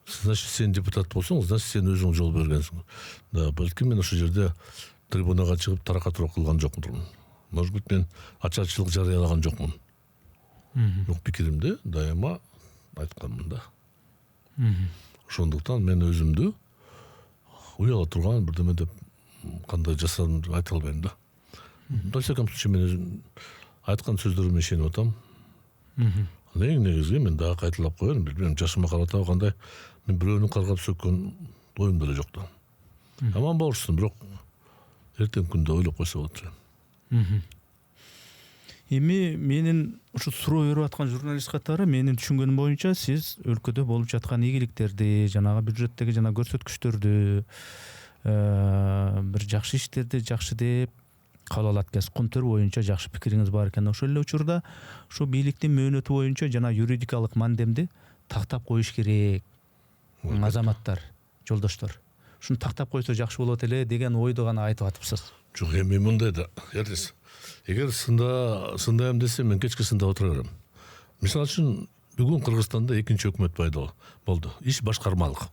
значит сен депутат болсоң, значит сен өзүң жол бергенсиң. Да, балким мен ошол жерде трибунага чыгып таракатыроо кылган жокмун. Может быть, мен ачарчылык жарыялаган жокмун. Бирок пикиримди дайыма айтканмын да. Ошондуктан мен өзүмдү уяла турган бирдеме деп кандай жасадым деп айта албайм да. Во всяком случае, мен өзүм айткан сөздөрүмө ишенип атам. Эң негизги мен дагы кайталап коеюн, билбейм, жашыма карата кандай мен бирөөнү каргап сөккөн оюм деле жок да. Аман болушсун, бирок эртең күндө ойлоп койсо болот. Эми менин ушу суроо берип аткан журналист катары менин түшүнгөнүм боюнча сиз өлкөдө болуп жаткан ийгиликтерди, жанагы бюджеттеги жана көрсөткүчтөрдү, бир жакшы иштерди жакшы деп кабыл алат экенсиз. Контөр боюнча жакшы пикириңиз бар экен. Ошол эле учурда ушу бийликтин мөөнөтү боюнча жана юридикалык мандемди тактап коюш керек. Азаматтар, жолдоштор. Ушуну тактап койсо жакшы болот эле деген ойду гана айтып атыпсыз. Жок, эми мындай да, Эрдис. Эгер сындайм десе, мен кечке сындап отура берем. Мисалы үчүн, бүгүн Кыргызстанда экинчи өкмөт пайда болду. Иш башкармалык.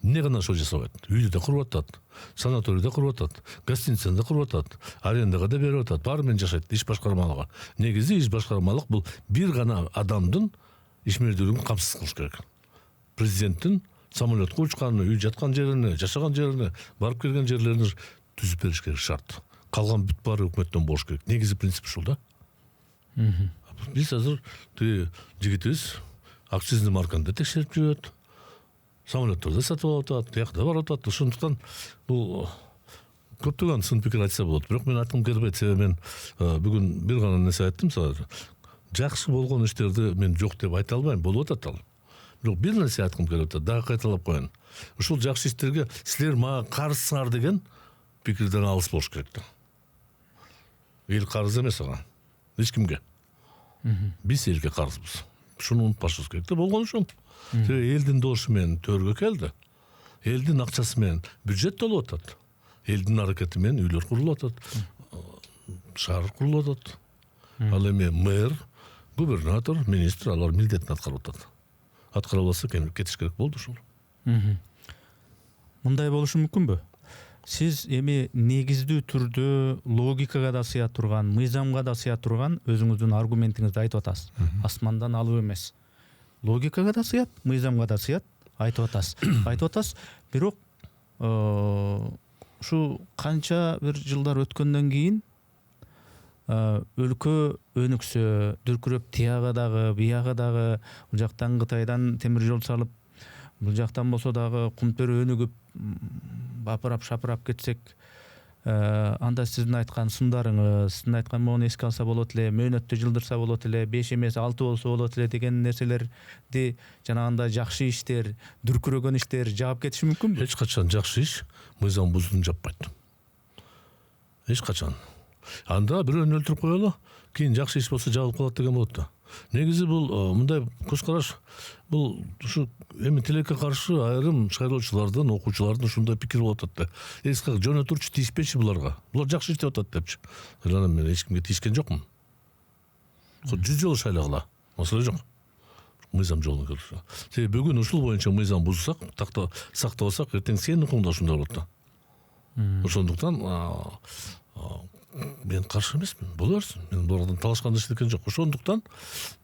Эмне гана ошол жасабайт? Үйдү да куруп атат, санаторийде куруп атат, гостиницада да куруп атат, арендага да берип атат, баары менен жашайт иш башкармалыгы. Негизи иш башкармалык бул бир гана адамдын ишмердүүлүгүн камсыз кылыш керек. Президенттин самолетко учканы, үй жаткан жерине, жашаган жерине, барып келген жерлерин түзүп бериш керек шарт. Калган бүт баары өкмөттөн болуш керек. Негизи принцип ушул да. Биз азыр жигитибиз акцизный марканы текшерип жүрөт. Самолеттерди сатып алып атат, тиякта барып атат. Ошондуктан бул көптөгөн сын пикир айтса болот. Бирок мен айткым келбейт, себеби мен бүгүн бир гана нерсе айттым. Жакшы болгон иштерди мен жок деп айта албайм, болуп атат ал. Бирок бир нерсе айткым келип атат, дагы кайталап коеюн. Ушул жакшы иштерге силер мага карызсыңар деген пикирден алыс болуш керек да. Эл карыз эмес ага. Эч кимге. Биз элге карызбыз. Шуну унутпашыбыз керек да. Болгон ушул. Элдин дошу менен төргө келди. Элдин акчасы менен бюджет толуп атат. Элдин аракети менен үйлөр курулуп атат. Шаар курулуп атат. Ал эми мэр, губернатор, министр алар милдетин аткарып атат. аткара албаса кетиш керек болду ошол. Мындай болушу мүмкүнбү? Сиз эми негиздүү түрдө логикага да сыя турган, мыйзамга да сыя турган өзүңүздүн аргументиңизди айтып атасыз. Асмандан алып эмес. Логикага да сыят, мыйзамга да сыят, айтып атасыз. Айтып атасыз, бирок ушу канча бир жылдар өткөндөн кийин өлкө өнүксө, дүркүрөп тияга дагы, бияга дагы, бул жактан Кытайдан темир жол салып, бул жактан болсо дагы кумтөр өнүгүп, бапырап шапырап кетсек, анда сиздин айткан сундарыңыз, сиздин айткан могуну эске алса болот эле, мөөнөттү жылдырса болот эле, 5 эмес 6 болсо болот эле деген нерселерди жанагындай жакшы иштер, дүркүрөгөн иштер жаап кетиши мүмкүнбү? Эч качан жакшы иш мыйзам бузууну жаппайт. Эч качан. Анда бирөөнү өлтүрүп коелу, кийин жакшы иш болсо жабылып калат деген болот да. Негизи бул мындай көз караш, бул ушу эми тилекке каршы айрым шайлоочулардын, окуучулардын ушундай пикир болуп атат да. Эски жөн отурчу тийишпечи буларга. Булар жакшы иштеп атат депчи. Анан мен эч кимге тийишкен жокмун. 100 жолу шайлагыла. Маселе жок. Мыйзам жолуна келсе. Себеби бүгүн ушул боюнча мыйзам бузсак, сактабасак, эртең сенин укуңда ушундай болот да. Ошондуктан мен каршы эмесмин. Боло берсин. Мен булардан талашкан эчтекен жок. Ошондуктан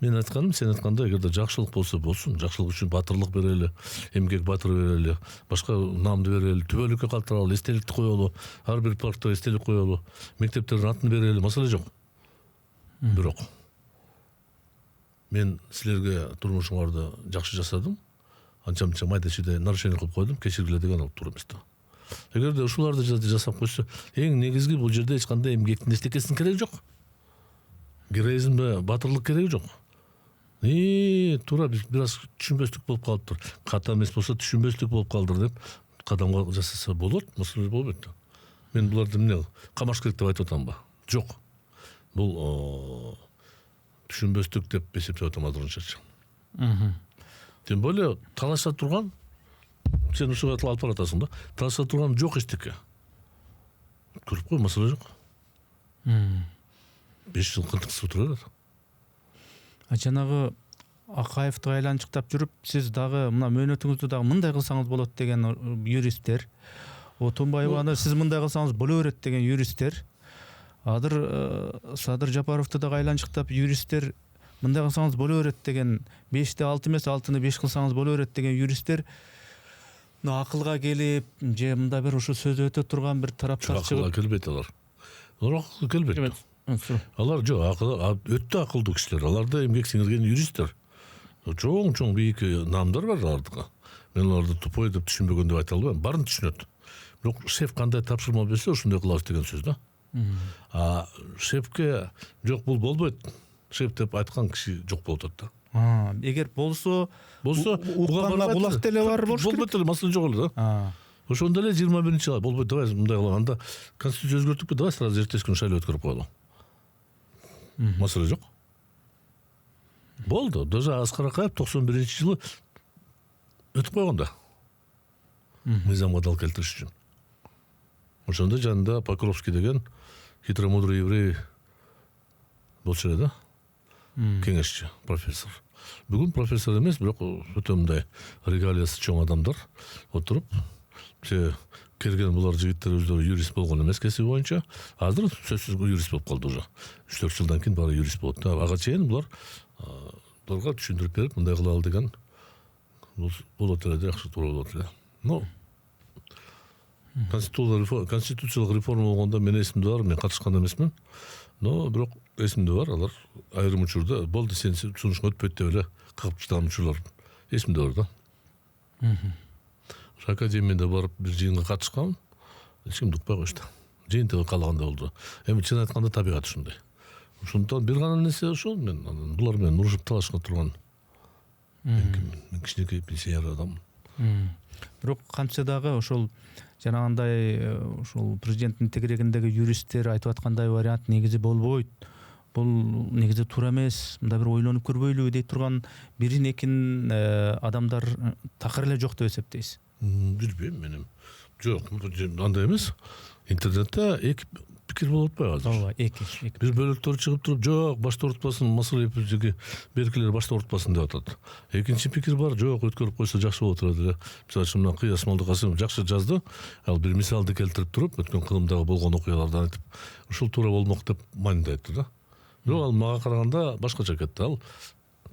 мен айтканым, сен айткандай, эгерде жакшылык болсо болсун, жакшылык үчүн батырлык берели, эмгек батыр берели, башка наамды берели, түбөлүккө калтыралы, эстеликти коелу, ар бир паркта эстелик коелу, мектептердин атын берели, маселе жок. Бирок мен силерге турмушуңарды жакшы жасадым. Анча-мынча майда чийде нарушение кылып койдум, кечиргиле деген ал туура эмес да. Эгерде ушуларды жасап койсо, эң негизги бул жерде эч кандай эмгектин эстекесинин кереги жок. Героизмде батырлык кереги жок. Туура бир аз түшүнбөстүк болуп калыптыр. Ката эмес болсо түшүнбөстүк болуп калдыр деп кадамга жасаса болот, маселе болбойт да. Мен буларды эмне камаш керек деп айтып атамбы? Жок. Бул түшүнбөстүк деп эсептеп атам азырынчачы. Тем более талаша турган, сен ушуга алып баратасың да. Талаша турган жок эчтеке. Көрүп кой, маселе жок. 5 жыл кынтыксыз отура берет. Жанагы Акаевди айланчыктап жүрүп, сиз дагы мына мөөнөтүңүздү дагы мындай кылсаңыз болот деген юристтер, Отунбаеваны сиз мындай кылсаңыз боло берет деген юристтер, Садыр Жапаровду дагы айланчыктап юристтер, мындай кылсаңыз боло берет деген, 5-те 6 эмес 6-ны 5 кылсаңыз боло берет деген юристтер акылга келип, же мында бир ушу сөзү өтө турган бир тараптар чыгып. Акылга келбейт алар. Акылга келбейт. Алар жок, өтө акылдуу кишилер. Аларда эмгек сиңирген юристтер. Чоң бийик наамдар бар алардыкы. Мен аларды тупой деп түшүнбөгөн деп айта албайм. Баарын түшүнөт. Бирок шеф кандай тапшырма берсе, ошондой кылабыз деген сөз да. Шефке жок бул болбойт. Шеф деп айткан киши жок болуп атат да. Эгер болсо укканга кулак деле бар болуш керек. Болбойт эле, маселе жок эле да. Ошондо эле 21-жылы болбойт, давай мындай кылалы. Анда конституция өзгөртүппү, давай сразу эртеси күнү шайлоо өткөрүп коелу. Маселе жок. Болду. Даже Аскар Акаев 91-жылы өтүп койгон да. Мыйзамга дал келтириш үчүн. Ошондо жанында Покровский деген хитромудрый еврей болчу эле да. Кеңешчи, профессор. Бүгүн профессор эмес, бирок өтө мындай регалиясы чоң адамдар отуруп, келген булар жигиттер өздөрү юрист болгон эмес кесиби боюнча, азыр сөзсүз юрист болуп калды уже. 3-4 жылдан кийин баары юрист болот да. Ага чейин буларга түшүндүрүп берип, мындай кылалы деген болот эле, жакшы туура болот эле. Но конституциялык реформа болгондо мен эсимде бар, мен катышкан эмесмин. Но бирок эсимде бар, алар айрым учурда болду, сен сунушуң өтпөйт деп эле кагып чыган учурлар эсимде бар да. Академияда барып бир жыйынга катышкам, эч кимди укпай коюшту. Жыйынтыгы каалагандай болду. Эми чын айтканда табигат ушундай. Ошондон бир гана нерсе ошол, мен булар менен урушуп талашка турган. Мен кичинекей пенсионер адаммын. Бирок кантсе дагы ошол жанагындай ошол президенттин тегерегиндеги юристтер айтып аткандай вариант негизи болбойт. Бул негизи туура эмес. Мында бир ойлонуп көрбөйлүбү дейт турган бирин экин адамдар такыр эле жок деп эсептейсиз. Билбейм, менин Жок, андай эмес. Интернетте эки пикир болуп атпайбы азыр? ооба, эки Бир бөлөктөр чыгып туруп, жок, башты оорутпасын, Масыр эпидеги беркилер башты оорутпасын деп атат. Экинчи пикир бар, жок, өткөрүп койсо жакшы болот эле. Мисалы үчүн мына Кыяс Молдокасымов жакшы жазды. Ал бир мисалды келтирип туруп, өткөн кылымдагы болгон окуялардан айтып, ушул туура болмок деп майындайтты да. Бирок ал мага караганда башкача кетти. Ал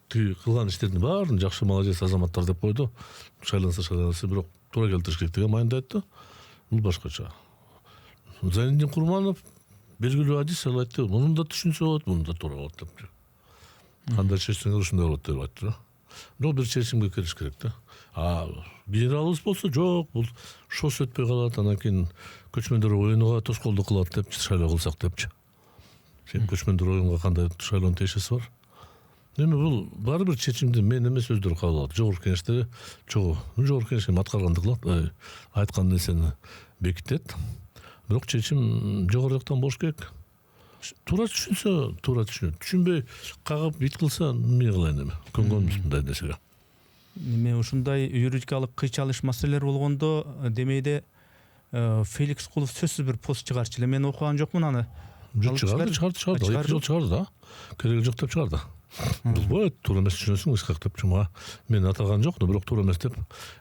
тиги кылган иштердин баарын жакшы молодец азаматтар деп койду. Шайланса, бирок туура келтириш керек деген майындайтты. Бул башкача. Зайниддин Курманов белгилүү адис, ал айтты, муну да түшүнсө болот, муну да туура болот деп. Кандай чечсеңер ушундай болот деп айтты. Бирок бир чечимге келиш керек да. Генералыбыз болсо жок, бул шос өтпөй калат, анан кийин көчмөндөр оюнуга тоскоолдук кылат деп шайлоо кылсак депчи. Сен көчмөндөр оюнуга кандай шайлоонун тиешеси бар? Эми бул баары бир чечимди мен эмес өздөрү кабыл алат. Жогорку кеңештер жогорку кеңеш аткарганды кылат, айткан нерсени бекитет. Бирок чечим жогору жактан болуш керек. Туура түшүнсө, туура түшүнөт. Түшүнбөй кагып бит кылса, эмне кылайын эми? Көнгөнбүз мындай нерсеге. Эми ушундай юридикалык кыйчалыш маселелер болгондо демейде Феликс Кулов сөзсүз бир пост чыгарчу эле. Мен окуган жокмун аны. Чыгарды. 2 жыл чыгарды да. Кереги жок деп чыгарды. Бул туура эмес түшүнөсүң, ышкак деп чума. Мен атаган жок, бирок туура эмес деп.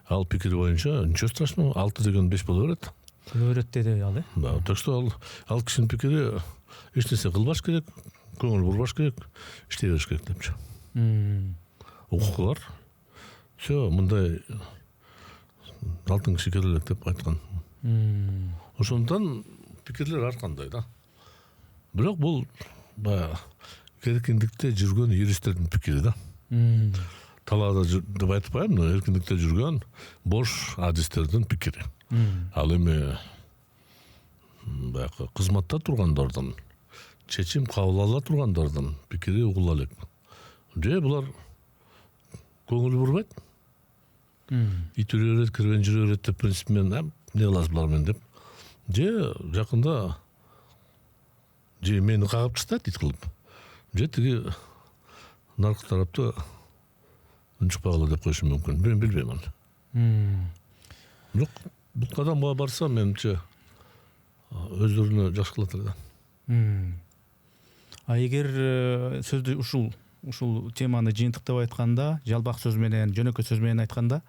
Ал пикири боюнча ничего страшного, 6 деген 5 боло берет. Боло берет деди ал, Да, так что ал кишинин пикири эч нерсе кылбаш керек, көңүл бурбаш керек, иштей бериш керек депчи. Укук бар. Всё, мындай алтын киши керек элек деп айткан. Ошондон пикирлер ар кандай да. Бирок бул баягы эркиндикте жүргөн юристтердин пикири да. Талаада деп айтпайм, но эркиндикте жүргөн бош адистердин пикири. Ал эми баягы кызматта тургандардын, чечим кабыл ала тургандардын пикири угула элек. Же булар көңүл бурбайт. Ит үрөрөт, кирбен жүрөрөт деп принцип менен эмне кыласыз булар менен деп. Же жакында же мени кагып таштайт ит кылып. Же тиги наркы тарапты унчукпагыла деп коюшу мүмкүн. Мен билбейм аны. Бирок бул кадамга барса, менимче өздөрүнө жакшы кылат эле да. Эгер сөздү ушул теманы жыйынтыктап айтканда, жалбак сөз менен, жөнөкөй сөз менен айтканда,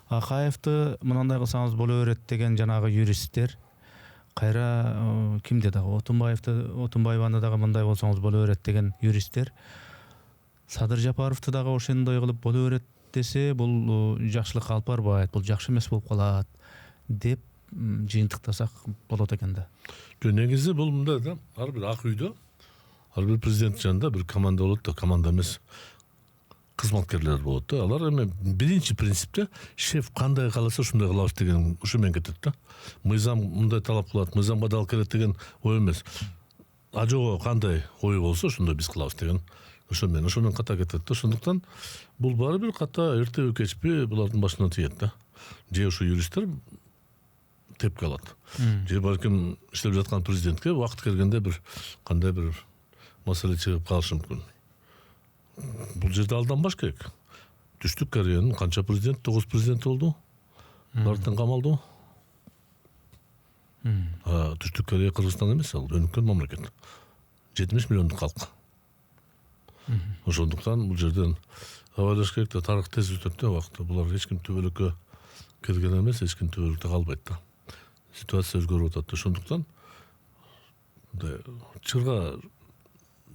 Акаевди мындай кылсаңыз боло берет деген жанагы юристтер кайра кимде дагы Отунбаеваны дагы мындай болсоңуз боло берет деген юристтер Садыр Жапаровду дагы ошондой кылып боло берет десе, бул жакшылыкка алып барбайт, бул жакшы эмес болуп калат деп жыйынтыктасак болот экен да. Негизи бул мындай да, ар бир ак үйдө, ар бир президент жанында бир команда болот да, команда эмес кызматкерлер болот да. Алар эми биринчи принципте шеф кандай кааласа ушундай кылабыз деген ушу менен кетет да. Мыйзам мындай талап кылат, мыйзамга дал келет деген ой эмес. Ажого кандай ой болсо ошондой биз кылабыз деген ошо менен ошонун ката кетет да. Ошондуктан бул баары бир ката эртеби кечпи булардын башына тиет да. Же ушу юристтер тепке алат. Же балким иштеп жаткан президентке убакыт келгенде бир кандай бир маселе чыгып калышы мүмкүн. Бул жерде алданбаш керек. Түштүк Кореянын канча президент, 9 президент болду. Баардыгын камалды. Түштүк Корея Кыргызстан эмес, ал өнүккөн мамлекет. 70 миллиондук калк. Ошондуктан бул жерден абайлаш керек да, тарых тез өтөт да убакытта. Булар эч ким төбөлүккө келген эмес, эч ким төбөлүктө калбайт да. Ситуация өзгөрүп атат. Ошондуктан чырга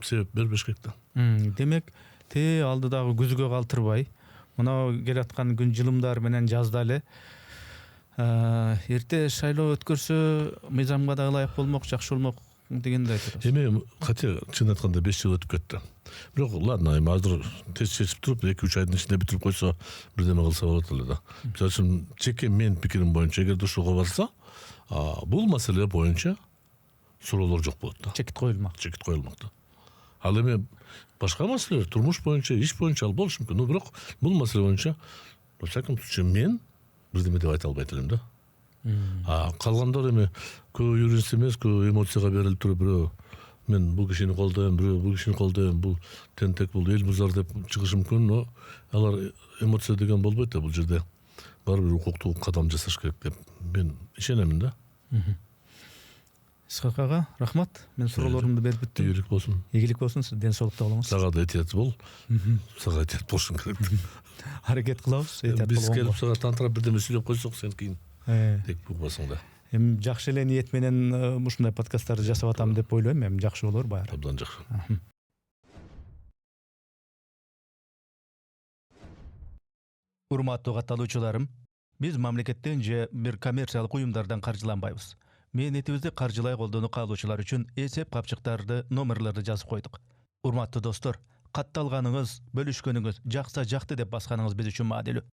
себеп бербеш керек да. Демек, те алдыдагы күзгө калтырбай, мына келаткан күн жылымдар менен жазда эле эрте шайлоо өткөрсө мыйзамга да ылайык болмок, жакшы болмок дегенди айтат. Эми кате чын айтканда 5 жыл өтүп кетти. Бирок ладно, эми азыр тез чечип туруп 2-3 айдын ичинде бүтүрүп койсо бирдеме кылса болот эле да. Мисалы үчүн чеке мен пикирим боюнча, эгерде ушуга барса, бул маселе боюнча суроолор жок болот да. Чекит коюлмак. Да. Ал эми башка маселелер, турмуш боюнча, иш боюнча ал болушу мүмкүн. Бирок бул маселе боюнча во всяком случае мен бирдеме деп айта албайт элем да. Калгандар эми көбү юрист эмес, көбү эмоцияга берилип туруп, бирөө мен бул кишини колдойм, бирөө бул кишини колдойм, бул тентек, бул эл бузар деп чыгышы мүмкүн, но алар эмоция деген болбойт да бул жерде. баары бир укуктуу кадам жасаш керек деп мен ишенемин да. Исхак ага, рахмат. Мен суроолорумду берип бүттүм. Ийгилик болсун. Ийгилик болсун, сиз ден соолукта болуңуз. Сага да этият бол. Сага этият болушуң керек. Аракет кылабыз, этият Биз келип болгонго. сага тантырап бирдеме сүйлөп койсок, сен кийин тек угбасың да. Эми жакшы эле ниет менен ушундай подкасттарды жасап атам деп ойлойм. Эми жакшы болор баары. Абдан жакшы. Урматтуу катталуучуларым, биз мамлекеттен же бир коммерциялык уюмдардан каржыланбайбыз. Мээнетибизди каржылай колдонуу каалоочулар үчүн эсеп капчыктарды, номерлерди жазып койдук. Урматтуу достор, катталганыңыз, бөлүшкөнүңүз, жакса жакты деп басканыңыз биз үчүн маанилүү.